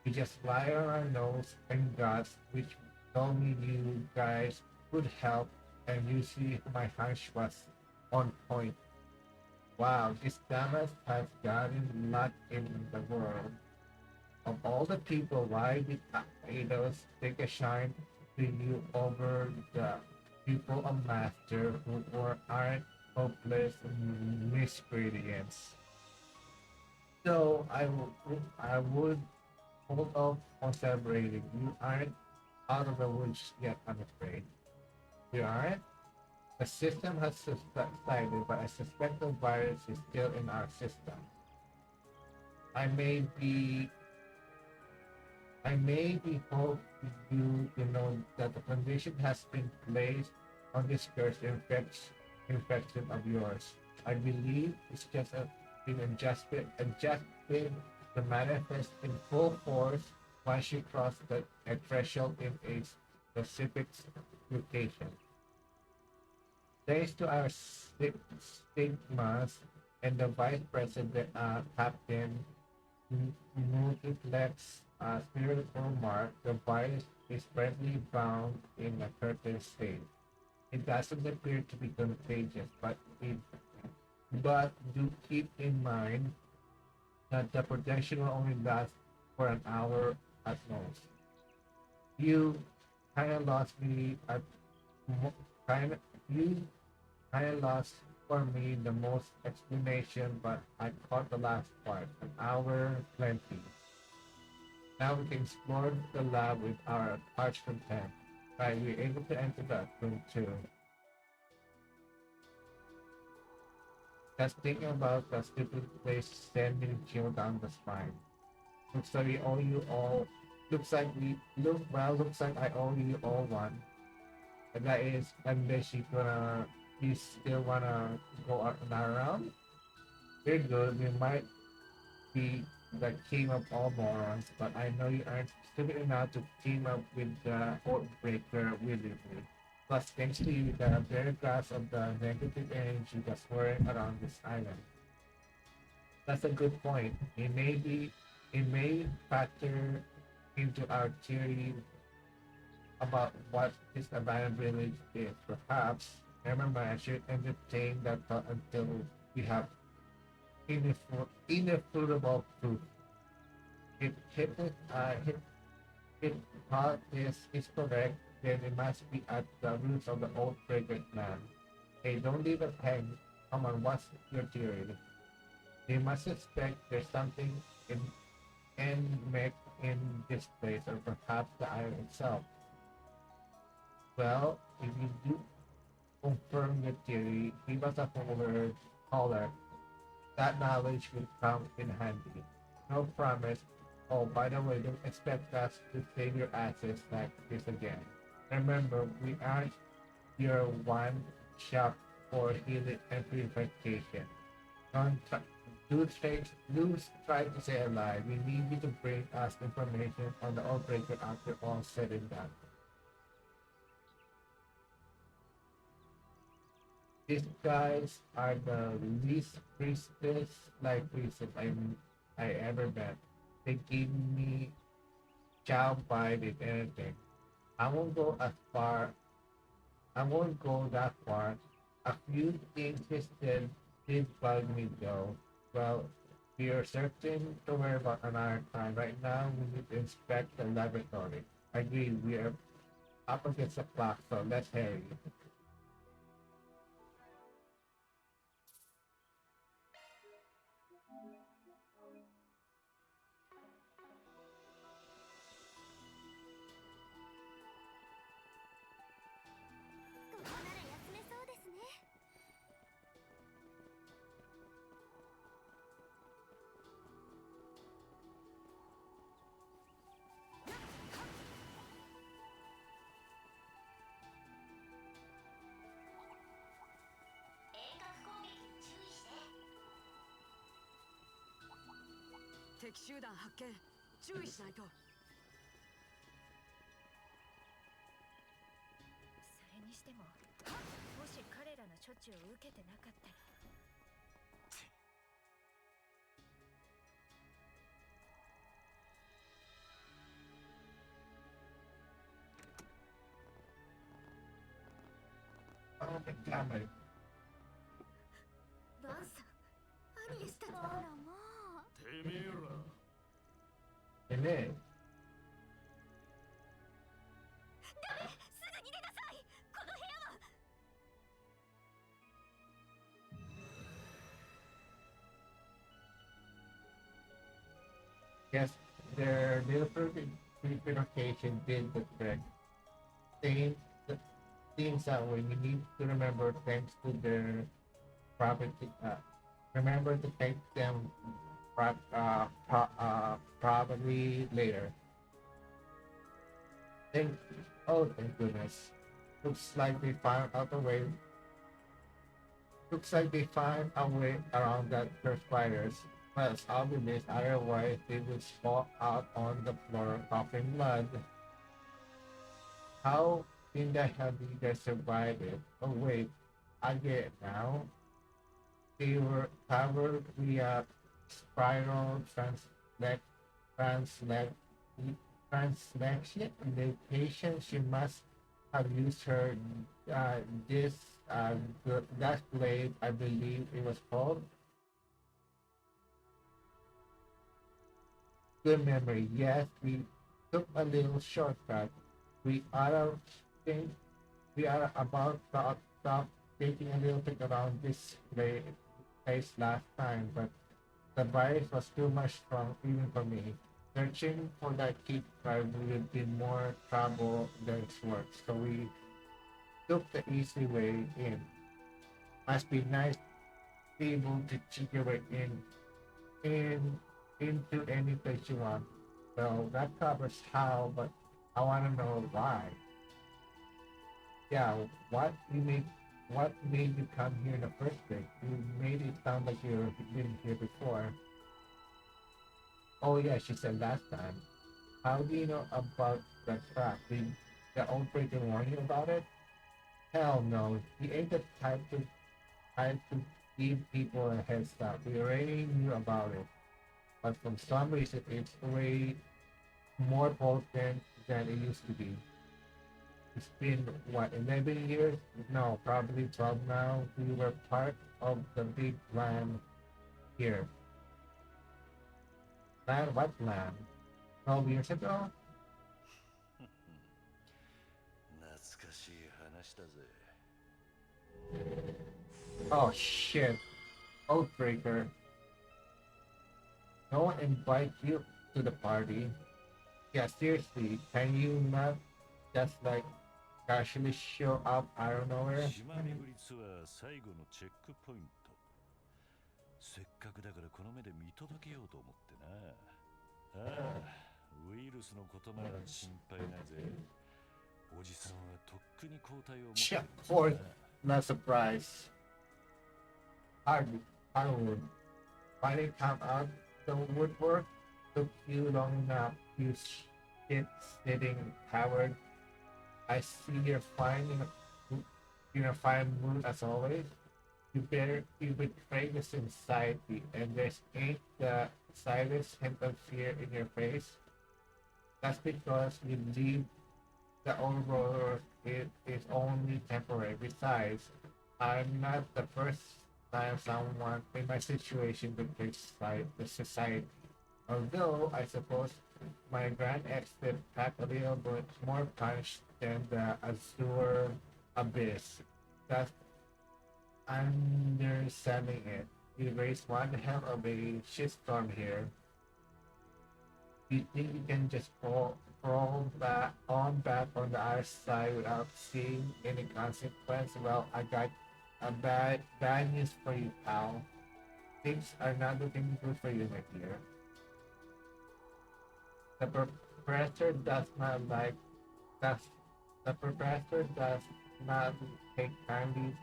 We just lie on our nose and guts, which told me you guys would help, and you see my hunch was on point. Wow, this Damas has gotten luck in the world. Of all the people, why did Eidos take a shine to you over the people of Master who aren't hopeless miscreants? So I would hold off on celebrating. You aren't out of the woods yet, I'm afraid. You aren't? The system has subsided, but I suspect the virus is still in our system. I may be I may be hope you to know that the condition has been placed on this cursed infection of yours. I believe it's just been adjusted to manifest in full force once you cross a threshold in a specific location. Thanks to our stigmas and the vice president, Captain multiplex spiritual mark, the virus is firmly bound in a certain state. It doesn't appear to be contagious, but do keep in mind that the protection will only last for an hour at most. You kind of lost me at kind of you kind of lost for me the most explanation, but I caught the last part. An hour plenty. Now we can explore the lab with our hearts content. Right, we're able to enter that room too. Just thinking about the stupid place sending chill down the spine. Looks like we owe you all. Looks like I owe you all one. And that is, unless you still wanna go out and around. We're good. We might be the king of all morons, but I know you aren't stupid enough to team up with the Oathbreaker willingly. Plus, thanks to you, the very grasp of the negative energy that's swirling around this island. That's a good point. It may factor into our theory about what this abandoned village is. Perhaps, never mind, I should entertain that thought until we have irrefutable proof. If hypothesis is correct, then it must be at the roots of the old fragrant land. Hey, don't leave us hang. Come on, what's your theory? They must suspect there's something in endemic in this place, or perhaps the island itself. Well, if you do confirm your theory, give us a forward caller. That knowledge will come in handy. No promise. Oh, by the way, don't expect us to save your asses like this again. Remember, we aren't your one shop for healing and purification. Don't try, do try to stay alive. We need you to bring us information on the outbreaker after all said and done. These guys are the least priestess like priestess I ever met. They give me chow bite if anything. I won't go as far I won't go that far. A few things he said did bug me though. Well, we are certain to worry about another time. Right now we need to inspect the laboratory. Agreed, Up against the clock, so let's hurry. ここなら休めそうですね。遠隔攻撃に注意して。敵集団発見。注意しないと。それにしても、もし彼らの処置を受けてなかったら。Oh, my God, my バンさん、アニエスたち。あらまあ。てめえら and then ダメ、すぐに出なさい。この部屋は。yes, their little purification did the trick. Things, things that when you need to remember thanks to their property, remember to thank them probably later. Thank, oh, thank goodness. Looks like they found out a way. Looks like they found a way around that their spiders. Well, I'll be missed. Otherwise, they would fall out on the floor coughing blood. How in the hell did you guys survive it? Oh wait, I get it now. They were covered via spiral translate, translation. The patient she must have used her uh, this that blade, I believe it was called. Good memory. Yes, we took a little shortcut. We are think we are about to stop taking a little bit around this place last time, but the virus was too much strong even for me. Searching for that key card would be more trouble than it's worth, so we took the easy way in. Must be nice to be able to cheat your way in into any place you want. Well, that covers how, but I want to know why. Yeah, what made you come here in the first place? You made it sound like you've been here before. Oh yeah, she said last time. How do you know about the trap? Did the old breaker warn you about it? Hell no. He ain't the type to give people a heads up. We already knew about it. But for some reason it's way more potent than it used to be. It's been what, 11 years? No, probably 12 now. We were part of the big plan here. Plan? What plan? 12 years ago? 懐かしい話だぜ。 Oh shit. Oathbreaker. No one invite you to the party. Yeah, seriously, can you not just like casually show up out of nowhere? 島巡りツアー最後のチェックポイント。せっかくだからこの目で見届けようと思ってな。ああ、ウイルスのことなら心配ないぜ。おじさんはとっくに抗体を持って Yeah, る of course, not surprised. Hardwood. Finally come out the woodwork. Took you long enough. You shit sitting coward. I see you're fine in a fine mood as always. You betray the society, and there's ain't the slightest hint of fear in your face. That's because you leave the old road. It is only temporary. Besides, I'm not the first time someone in my situation betrays the society. Although I suppose my grand ex did pack a little bit more punch than the Azure Abyss. Just underselling it. We raised one hell of a shitstorm here. You think you can just crawl back on the other side without seeing any consequence? Well, I got a bad news for you, pal. Things are not looking good for you, my dear. The professor does not like does the professor does not take kindly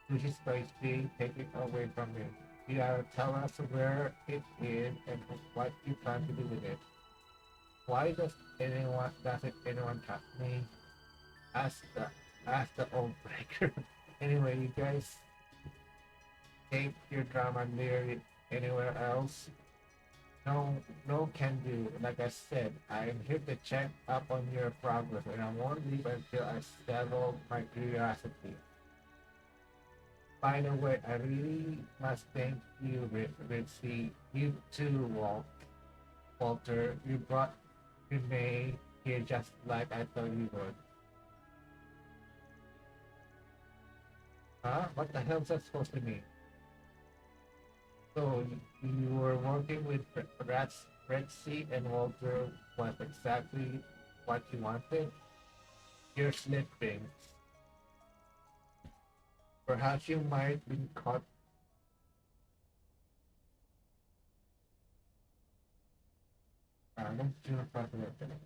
to his toys being taken away from him. You gotta tell us where it is and what you plan to do with it. Why doesn't anyone trust me? Ask the old breaker. Anyway, you guys take your drama near anywhere else. No can do. Like I said, I am here to check up on your progress and I won't leave until I settle my curiosity. By the way, I really must thank you, Ritzy. You too, Walter. You brought Renee here just like I thought you would. Huh? What the hell is that supposed to mean? So you were working with Red Sea and Walter was exactly what you wanted? You're slipping. Perhaps you might be caught. Let's do a proper opening.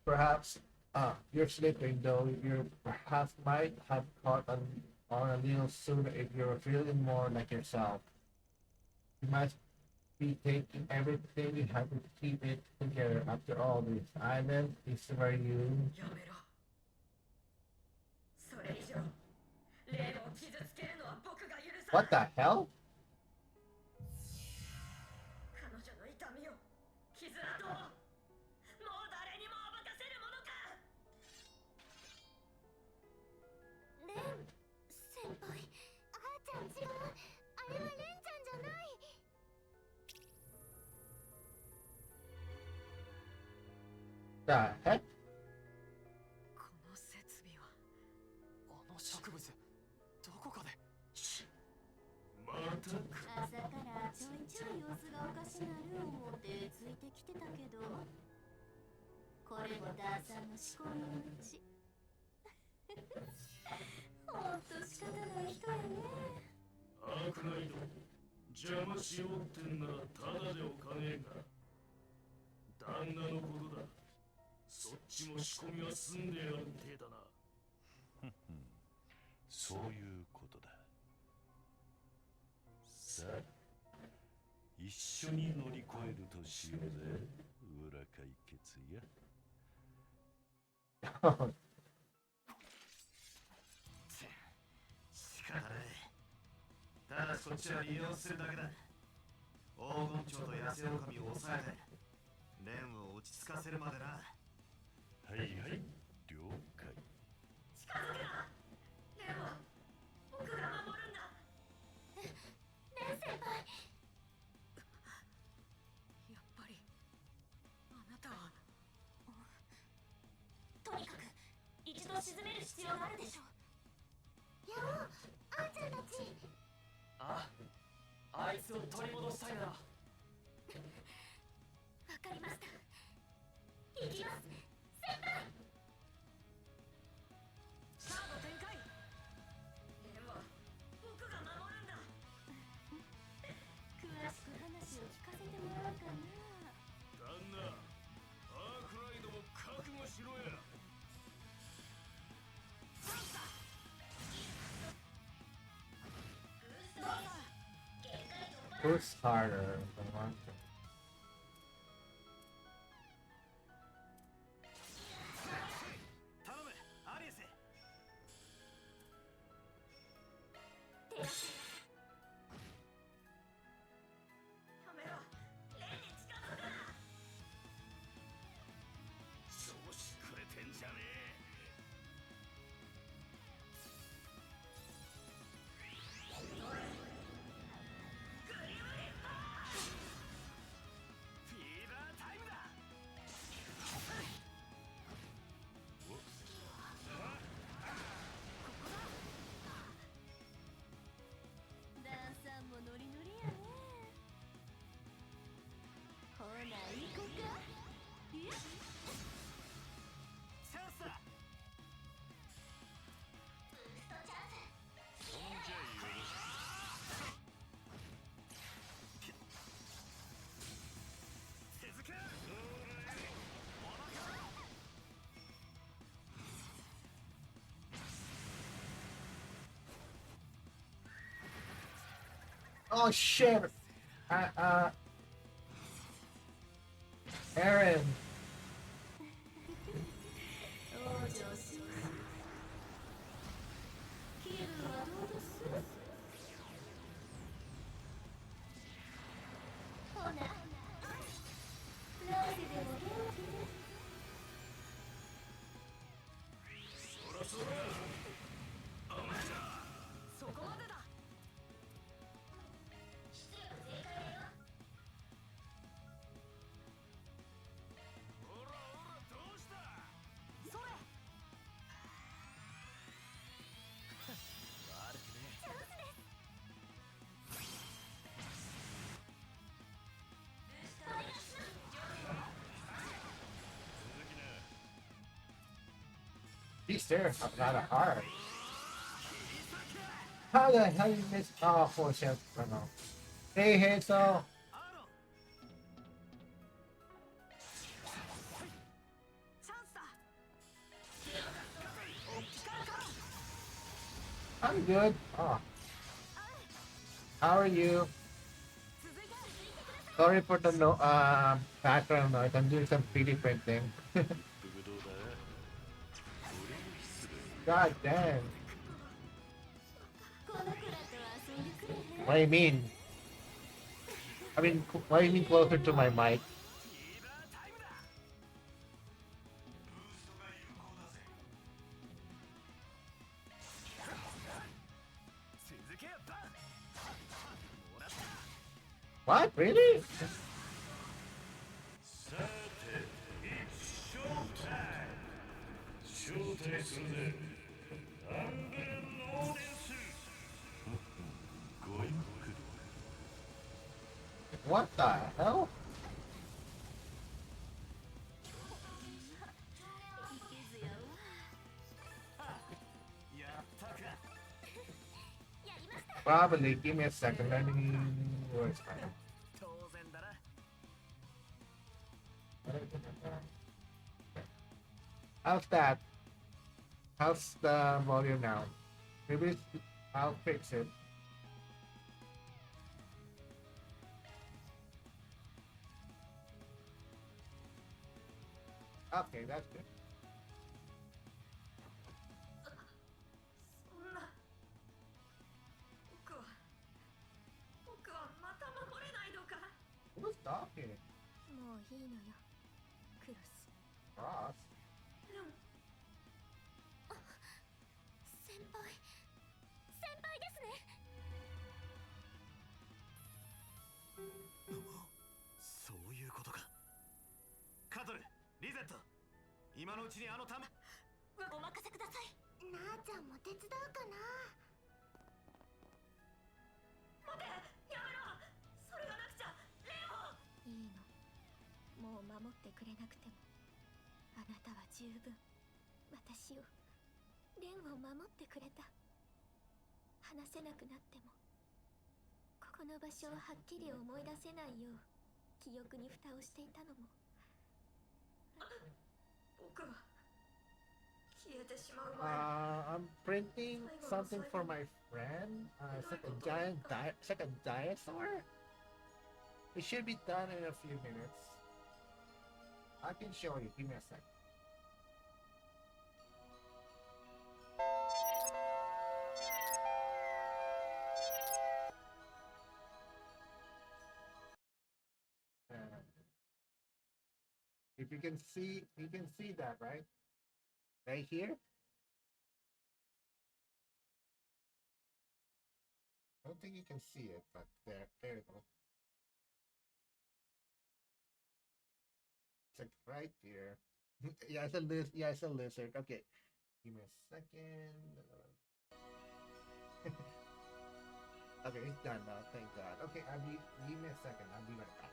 Perhaps you're sleeping though you perhaps might have caught on a little sooner if you were feeling more like yourself. You must be taking everything you have to keep it together. After all, this island is where you. やめろ。それ以上、霊を傷つけるのは僕が許さない。What the hell? 彼女の痛みを、傷跡を、もう誰にも暴かせるものか。レン先輩。あーちゃん違う。あれはレンちゃんじゃない。The heck? この設備はあの植物どこかでまた朝からちょいちょい様子がおかしなる思ってついてきてたけど、これもダーさんの思考のうち。ほんと仕方ない人やね。アークナイト邪魔しようってんならただでおかねえか。旦那のことだ。そっちも仕込みは済んでやるてだな。そういうことだ。さあ一緒に乗り越えるとしようぜ、裏解決や。仕方ない。ただしこっちは利用するだけだ。黄金蝶と野生狼を抑えてレンを落ち着かせるまでな。はいはい、了解。近づくな。レンを僕が守るんだ。レン先輩。やっぱりあなたは。とにかく一度沈める必要があるでしょ。やろう、あーちゃんたち。あいつを取り戻したいな。わかりました。行きます、先輩。カード展開。レンは僕が守るんだ。詳しく話を聞かせてもらおうかな。旦那、アークライドも覚悟しろや。Who's harder? The one. 頼む、アリエス。手足。やめろ。レンに近づくな。調子くれてんじゃねえ。Oh shit! Aaron. 往生します気分はどうですほな来世でも元気でそこまでだそれ These stairs are rather hard. How the hell you miss? Oh, bullshit. I don't know. Hey, Hazel. I'm good. Oh. How are you? Sorry for the no background noise. I'm doing some 3D printing. God damn. What do you mean? I mean, what do you mean closer to my mic? What? Really? What the hell? Probably. Give me a second. Let me. Where's my? How's that? How's the volume now? Maybe I'll fix it. Okay, that's good. そんな僕はまた守れないのか Who's talking? もういいのよクロス Ross? 先輩ですねそういうことか。カトル、リゼット、今のうちにあの弾。お任せくださいなあちゃんも手伝うかな待てやめろそれがなくちゃレオいいのもう守ってくれなくてもあなたは十分私をレンを守ってくれた話せなくなってもここの場所をはっきり思い出せないよう記憶に蓋をしていたのも僕は消えてしまう前 I'm printing something for my friend. It's like a dinosaur. It should be done in a few minutes. I can show you. Give me a sec. If you can see that, right? Right here. I don't think you can see it, but there you go. It's like right here. Yeah, it's a yeah, it's a lizard. Okay, give me a second. Okay, it's done now. Thank God. Okay, give me a second. I'll be right back.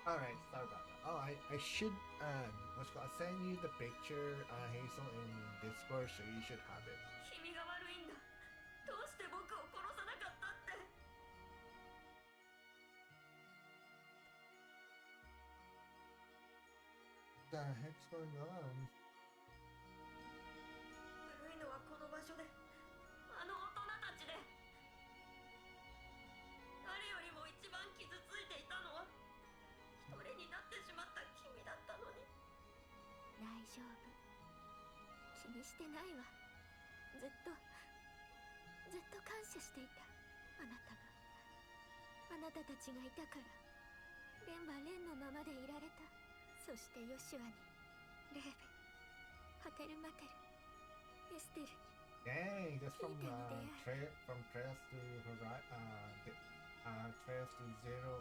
All right, sorry about that. Oh, I should what's called I'll send you the picture, Hazel, in Discord, so you should have it. 君が悪いんだ。どうして僕を殺さなかったって。 The heck's going on? 悪いのはこの場所で、あの大人たちで。誰よりも一番傷ついていたのは一人になってしまった君だったのに。大丈夫、気にしてないわ。ずっと感謝していた。あなたが、あなたたちがいたからレンはレンのままでいられた。そしてヨシュアに、レーベン、ハテルマテル、エステルに。 Dang, that's from Trails to Trails to Zero,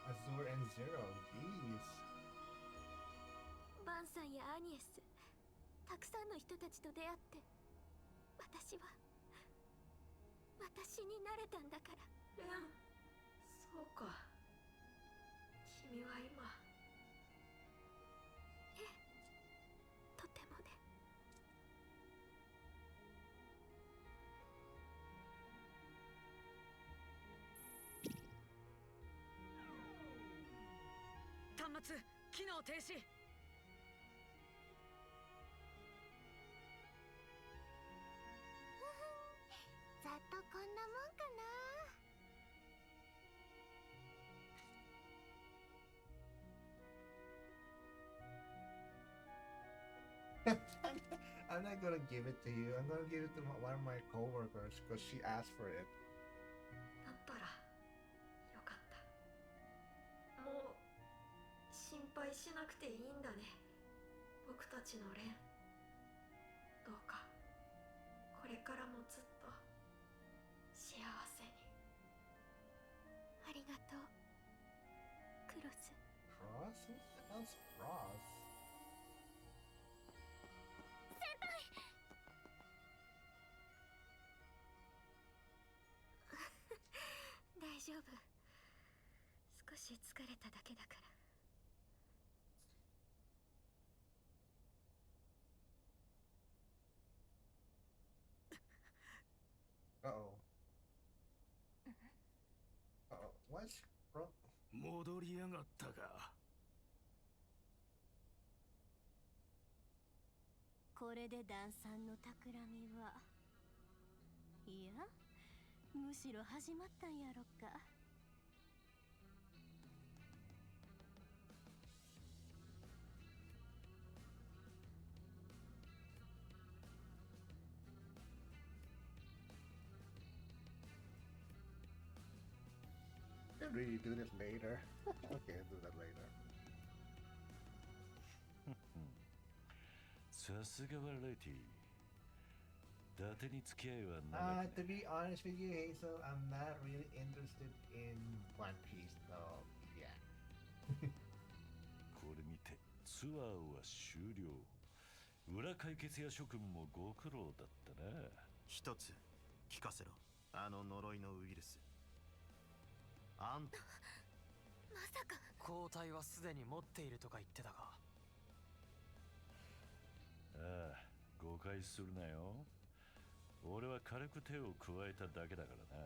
Azure and Zero. Jeez. バンさんやアニエス、たくさんの人たちと出会って、私になれたんだから。レン、そうか。君は今。ええ、とてもね。端末機能停止。ざっとこんなもんかな。I'm not gonna give it to you. I'm gonna give it to one of my coworkers because she asked for it. だったらよかった。もう心配しなくていいんだね。僕たちのレン。どうかこれからもずっと幸せに。ありがとう、クロス。 Cross? Who the hell's Cross? 大丈夫、少し疲れただけだから。Uh-oh. Uh-oh. What's wrong? 戻りやがったか。これでダンさんの企みは、いや、むしろ始まったんやろか。Can really do this later. Okay, I'll do that later. さすがはレティ。伊達に付き合いはな To be honest with you, Hazel, I'm not really interested in One Piece, though. Yeah. これにてツアーは終了。裏解決や諸君もご苦労だったな。一つ聞かせろ。あの呪いのウイルス。あんたまさか抗体はすでに持っているとか言ってたが。ああ、誤解するなよ。俺は軽く手を加えただけだからな。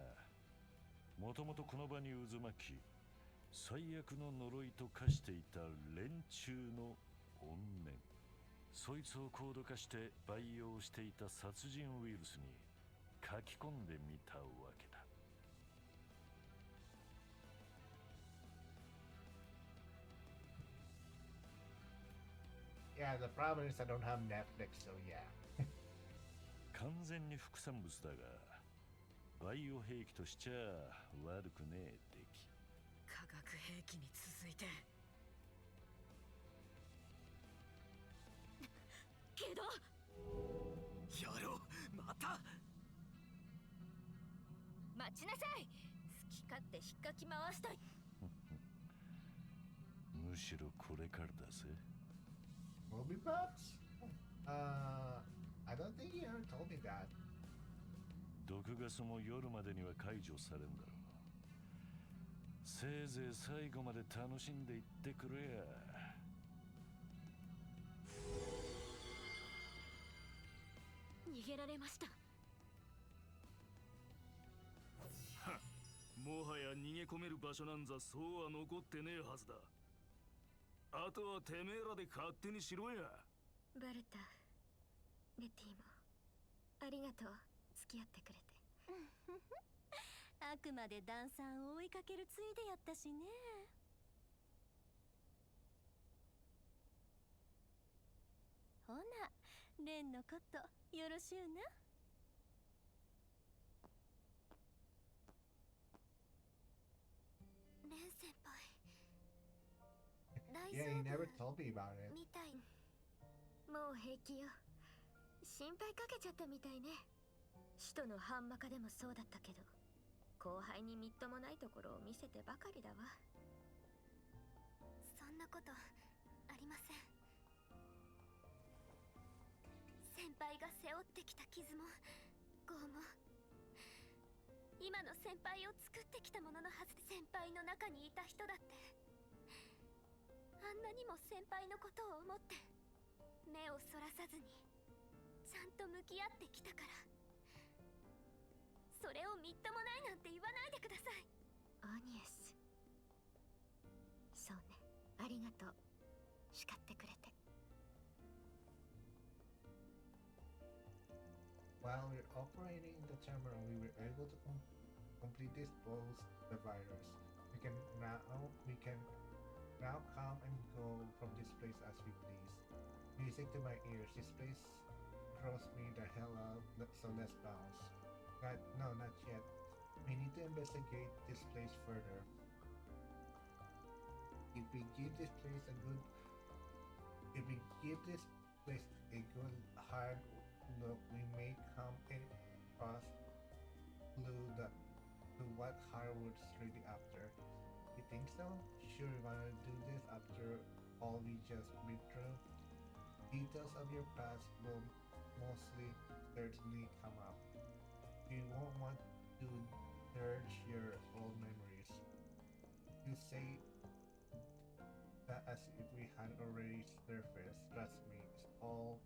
もともとこの場に渦巻き、最悪の呪いと化していた連中の怨念、そいつを高度化して培養していた殺人ウイルスに書き込んでみたわけだ。Yeah, the problem is I don't have Netflix, so yeah. 完全に副産物だが、バイオ兵器としちゃ悪くねえ出来。化学兵器に続いて。けどやろう、また。待ちなさい。好き勝手引っかき回したい。むしろこれからだぜ。Movie buffs? I don't think you ever told me that. 毒ガスも夜までには解除されんだろう。せいぜい最後まで楽しんでいってくれや。逃げられました。もはや逃げ込める場所なんざそうは残ってねえはずだ。あとはてめえらで勝手にしろや。バルタ、レティもありがとう、付き合ってくれて。あくまでダンサーを追いかけるついでやったしね。ほな、レンのことよろしゅうな。レン先輩、大 Yeah, 丈 he never 夫 told me about it. みたい。もう平気よ。心配かけちゃったみたいね。使徒のハンマカでもそうだったけど、後輩にみっともないところを見せてばかりだわ。そんなことありません。先輩が背負ってきた傷も業も今の先輩を作ってきたもののはず。先輩の中にいた人だってあんなにも先輩のことを思って目をそらさずにちゃんと向き合ってきたから、それをみっともないなんて言わないでください。アニエス、そうね、ありがとう、叱ってくれて。While we're operating the terminal, we were able to completely dispose the virus. We can now come and go from this place as we please. Music to my ears. This place throws me the hell out. So let's bounce. Not yet. We need to investigate this place further. If we give this place a good hard look, we may come across clue to what Harwood's really after. You think so? Sure, you wanna do this after all we just been through? Details of your past will mostly certainly come up. You won't want to dirge your old memories. You say that as if we had already surfaced. Trust me, it's all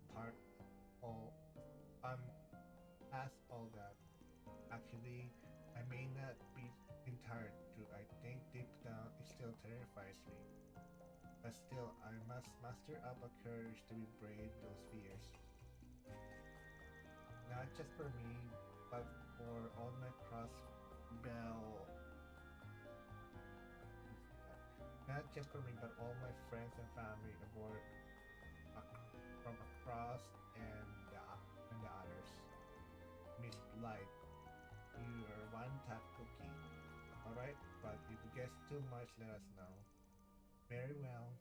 past all that. Actually, I may not be entirely true. I think deep down it still terrifies me. But still, I must muster up a courage to brave those fears. Not just for me, but for all my crossbell. Not just for me, but all my friends and family aboard from across and the others. Miss Blight, you are one tough cookie. Alright, but if you guess too much, let us know. Very well.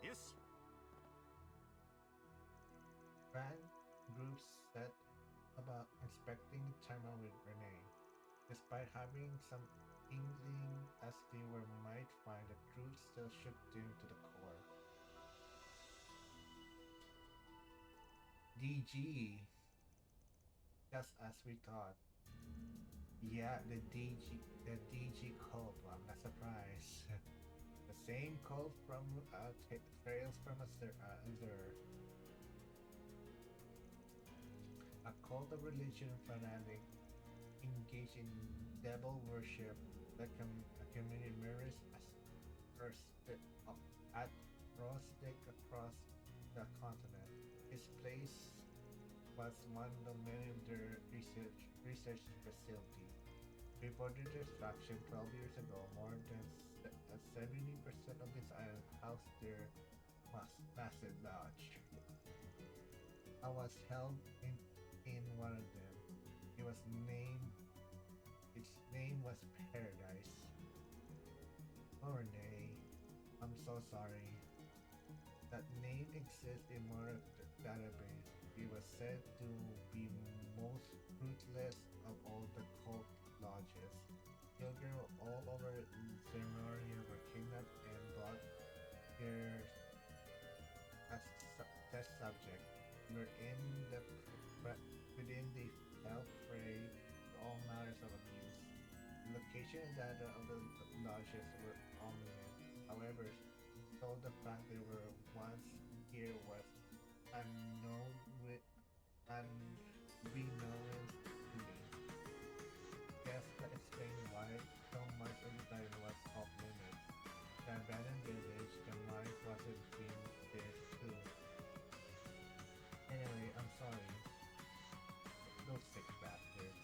Yes. Fan groups set about inspecting the terminal with Renee. Despite having some inkling as they might find, the truth still shook them to the core. DG, just as we thought. Yeah, the DG cult. Well, I'm not surprised. The same cult from Trails from Azure. A cult of religion fanatic engaged in devil worship that a community mirrors at rustic across the continent. This place was one of many of their research facility. Before the destruction 12 years ago, more than 70% of this island housed their massive lodge. I was held in one of them. It was named. It whose name was Paradise. Oh, Renee, I'm so sorry. That name exists in Murdoch's database. It was said to be most ruthless of all the cult lodges. Children all over Zernoria were kidnapped and brought here as test subject. We're in the within the fell prey to all matters of abuse. The location and data of the lodges were ominous. However, so the fact they were once here was unknown with unbeknownst to me. Guess that explains why so much of the title was off limits. The abandoned village, the mine wasn't being there too. Anyway, I'm sorry. Those sick bastards.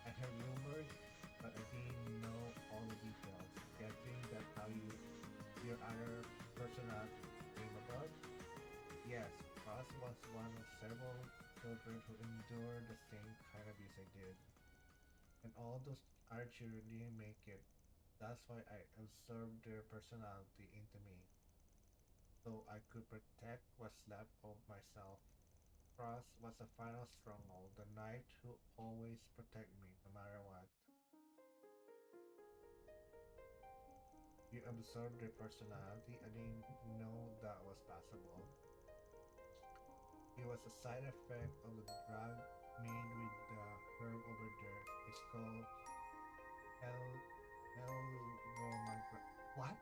I heard rumors, but I didn't know all the details. Guessing that's how your other personality came about? Yes, Ross was one of several children who endured the same kind of abuse I did. And all those other children didn't make it. That's why I absorbed their personality into me. So I could protect what's left of myself. Frost was the final stronghold, the knight who always protected me no matter what. You absorbed their personality. I didn't know that was possible. It was a side effect of the drug made with the herb over there. It's called El What?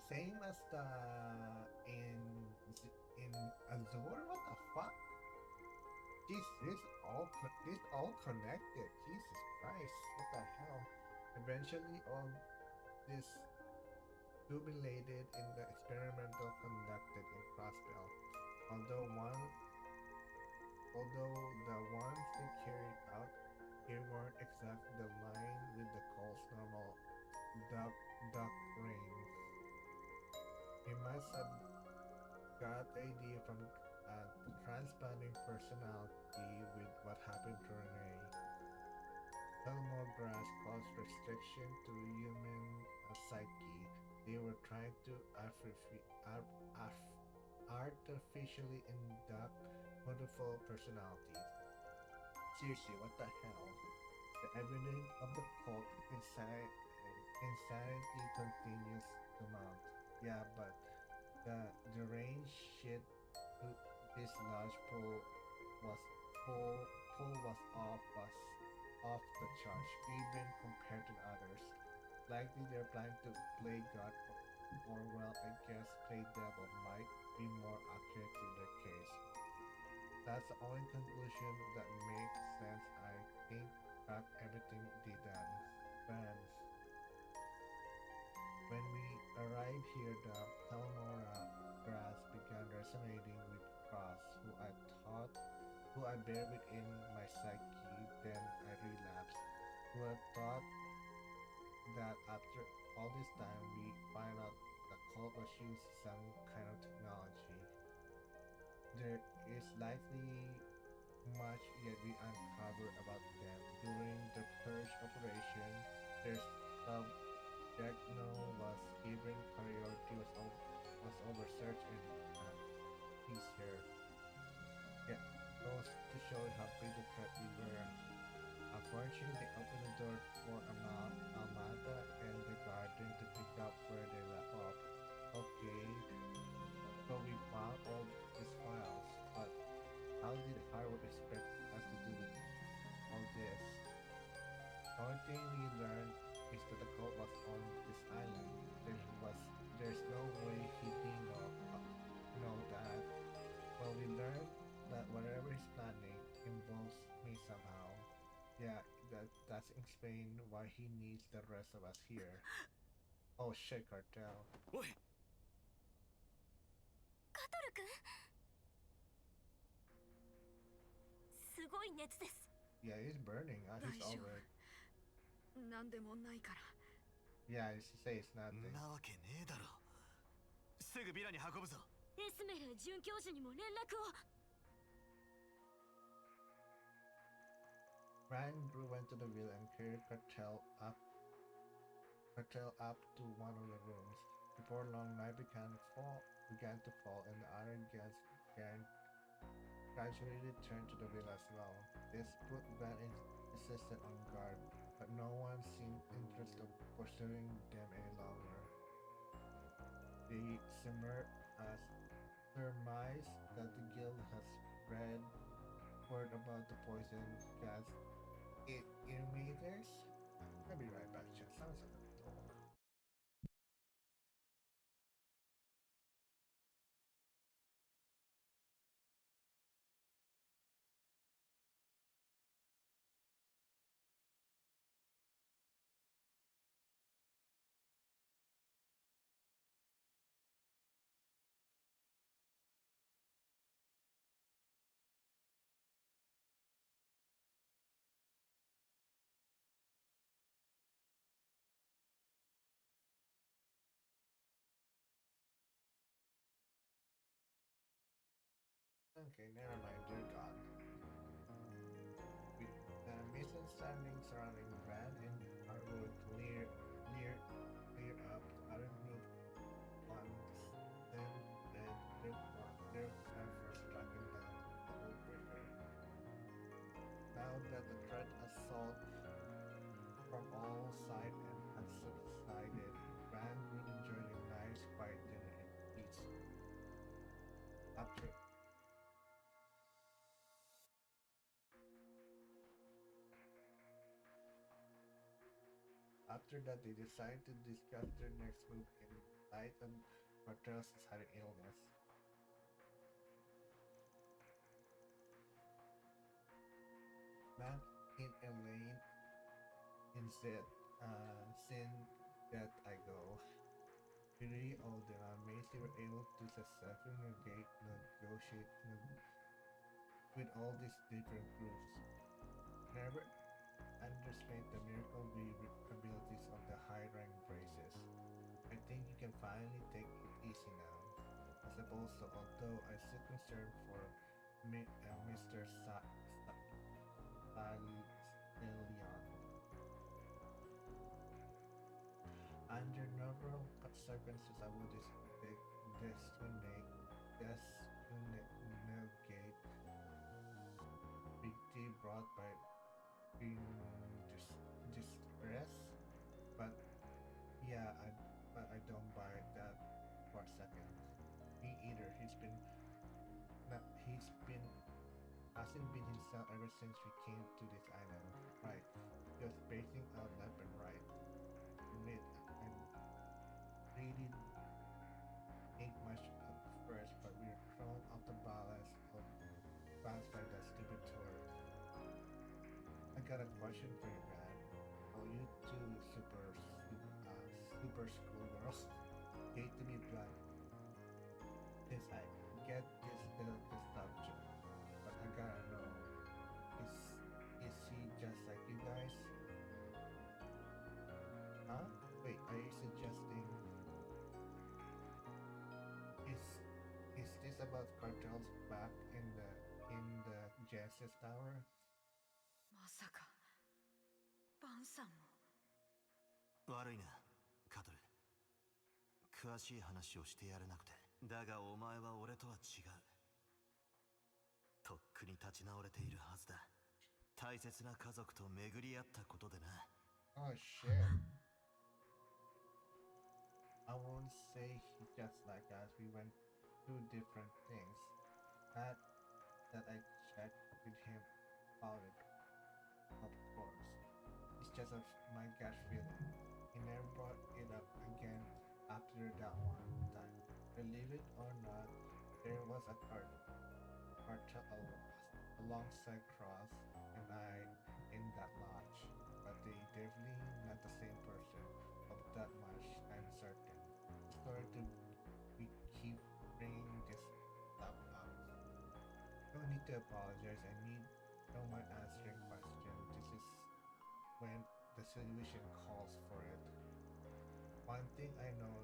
Same as the in in Azure? What the fuck? Jeez, this all connected. Jesus Christ, what the hell? Eventually, all this culminated in the experimental conducted in Crossbell. Although the ones they carried out here weren't exactly the line with the Cole's normal duck rings. He must have got the idea from transplanting personality with what happened to Renee. Helmore grass caused restriction to human psyche. They were trying to artificially induct multiple personalities. Seriously, what the hell? The evidence of the cult insanity continues to mount. Yeah, but the deranged shit this lodge pull was off the charts, even compared to others. Likely they're planning to play God, or well, I guess play devil might be more accurate to their case. That's the only conclusion that makes sense. I think back everything they done. Fans. When we arrived here, the Palmora grass began resonating with Cross, who I bear within my psyche, then I relapsed. Who had thought that after all this time we find out the cult was using some kind of technology. There is likely much yet we uncover about them. During the Purge operation, their sub-techno was given priority was over search and peace here. Yeah, goes to show how big the threat we were. Unfortunately, they opened the door for Almada and the garden to pick up where they left off. Okay, so we found all these files, but how did Harwood expect us to do all this? The only thing we learned is that the cult was on this island. There's no way he didn't know that. Well, we learned that whatever he's planning involves me somehow. Yeah, that's explain why he needs the rest of us here. Oh shit, Cartel. おいカトル君すごい熱です Yeah, he's burning. He's 大丈 over it. 夫なんでもないから Yeah, he say it's nothing. なわけねえだろ。すぐビラに運ぶぞ。エスメレー准教授にも連絡を Right, Grew went to the wheel and carried Cartel up to one of the rooms. Before long, night began to fall, and the other guests gradually turned to the wheel as well. This put Van insisted on guard, but no one seemed interested in pursuing them any longer. They surmise that the guild has spread word about the poison gas emitters. I'll be right back, chat. Sounds like a door. Okay, never mind, they're gone. The misunderstanding surrounding Van and Arwood clear up. The other group once then led their plan for striking down the old breaker. Now that the threat assault from all sides and had subsided, Van would enjoy a nice quiet dinner in peace. After After that, they decided to discuss their next move in light of Martel's sudden illness. Matt in Elaine instead, sin that I go. Really, all the amazing were able to successfully negotiate with all these different groups. Never underestimate the miracle abilities of the high-rank braces. I think you can finally take it easy now. I suppose so, although I'm still concerned for Mr. Stallion. Under normal circumstances, I would destinate victory brought by being distress, but yeah, I don't buy that for a second. Me either. He's been hasn't been himself ever since we came to this island. Right. Just spacing out left and right. Admit, I really ain't much at first, but we're thrown off the balance by that stupid tour. I got a question for you, man. Oh, you two super schoolgirls. Hate to be blunt, since I get this little stuff joke, but I gotta know, is he just like you guys? Huh? Wait, are you suggesting is is this about cartels back in the Genesis Tower? まさかバンさんも。悪いな、カトル。詳しい話をしてやれなくて。だがお前は俺とは違う。とっくに立ち直れているはずだ。大切な家族と巡り合ったことでな。Oh shit. I won't say he's just like us. We went through different things. Not that I checked with him about it, of course. It's just my gut feeling. He never brought it up again after that one time. Believe it or not, there was a cartel alongside Cross and I in that lodge, but they definitely not the same person. Of that much, I'm certain. Sorry to we keep bringing this stuff up. No need to apologize. I need no more answering questions. This is when the solution calls for it. One thing I know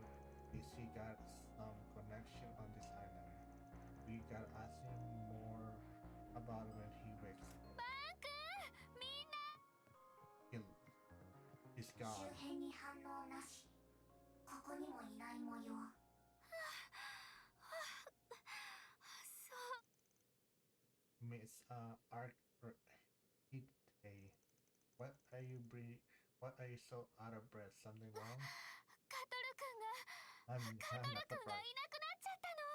is he got some connection on this island. We gotta ask him more about when he wakes. バン君、みんな gone. 辺に反応なし。ここにもいない模様。そう。 Miss Arc Hit A. What are you What are you so out of breath? Something wrong? カトル君が I'm カトル not 君が surprised. いなくなっちゃったの。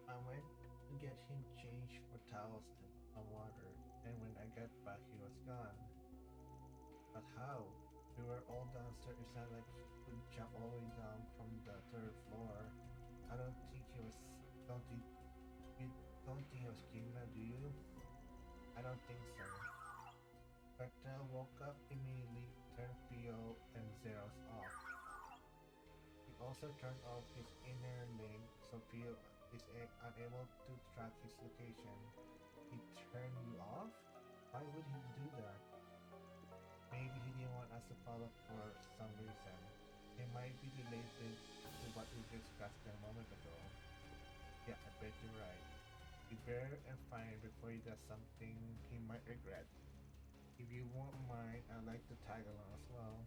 I went to get him changed for towels and some water, and when I got back he was gone. But how? We were all downstairs. It's not like he could jump all the way down from the third floor. I don't think he was. You don't think he was kidnapped, do you? I don't think so. Bertel woke up immediately, turned Theo and Zeros off. He also turned off his inner link, so Theo is unable to track his location. He turned you off? Why would he do that? Maybe he didn't want us to follow for some reason. It might be related to what we discussed a moment ago. Yeah, I bet you're right. Be better and find before he does something he might regret. If you won't mind, I'd like to tag along as well.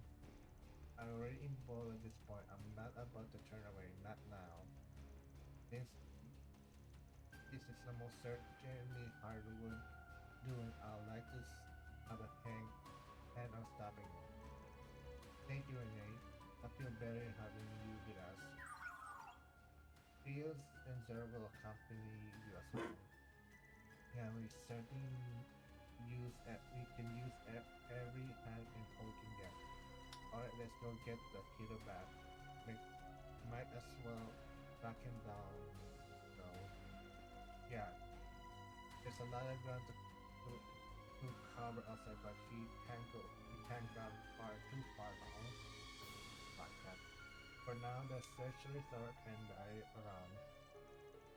I'm already involved at this point. I'm not about to turn away, not now. Since this is the most certainly hardwood doing, I'd like to have a hand on stopping it. Thank you, Renee. I feel better having you with us. Fields and Zero will accompany you as well. Yeah, we certainly we can use every hand and hoe can get. Alright, let's go get the kiddo back. Might as well track him down. So, yeah, there's a lot of ground to cover outside, but he can't run too far now. Like that. For now, let's search the resort and the area around.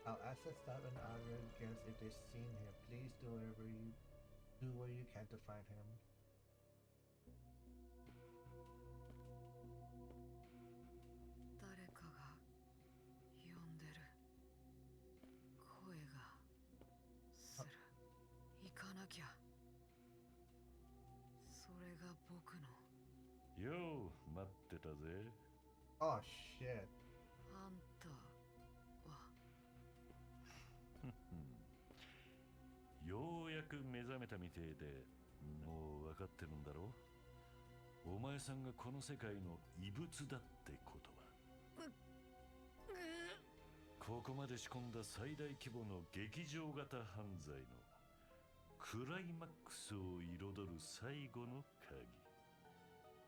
I'll ask the staff and other guests if they've seen him. Please do what you can to find him. 誰かが呼んでる。声がする。行かなきゃ。それが僕の。よう待ってたぜ。 Oh shit. あんたは。ようやく目覚めたみてえで、もう分かってるんだろう。お前さんがこの世界の異物だってことは。ここまで仕込んだ最大規模の劇場型犯罪のクライマックスを彩る最後の鍵。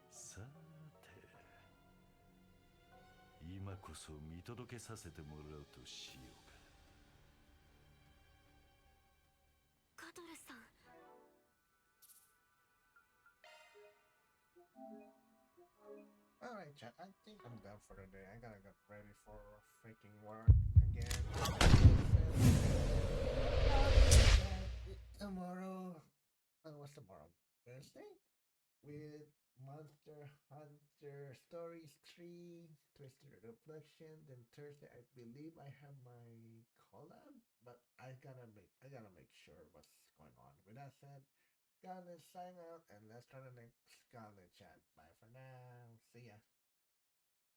さて、今こそ見届けさせてもらうとしようか。カトルさん。 Alright, chat. I think I'm done for the day. I gotta get ready for freaking work again. Tomorrow. What's tomorrow? Thursday? With Monster Hunter Stories 3, Twisted Reflection. Then Thursday, I believe I have my collab, but I gotta make sure what's going on. With that said, gotta sign out and let's try the next Scarlet chat. Bye for now. See ya.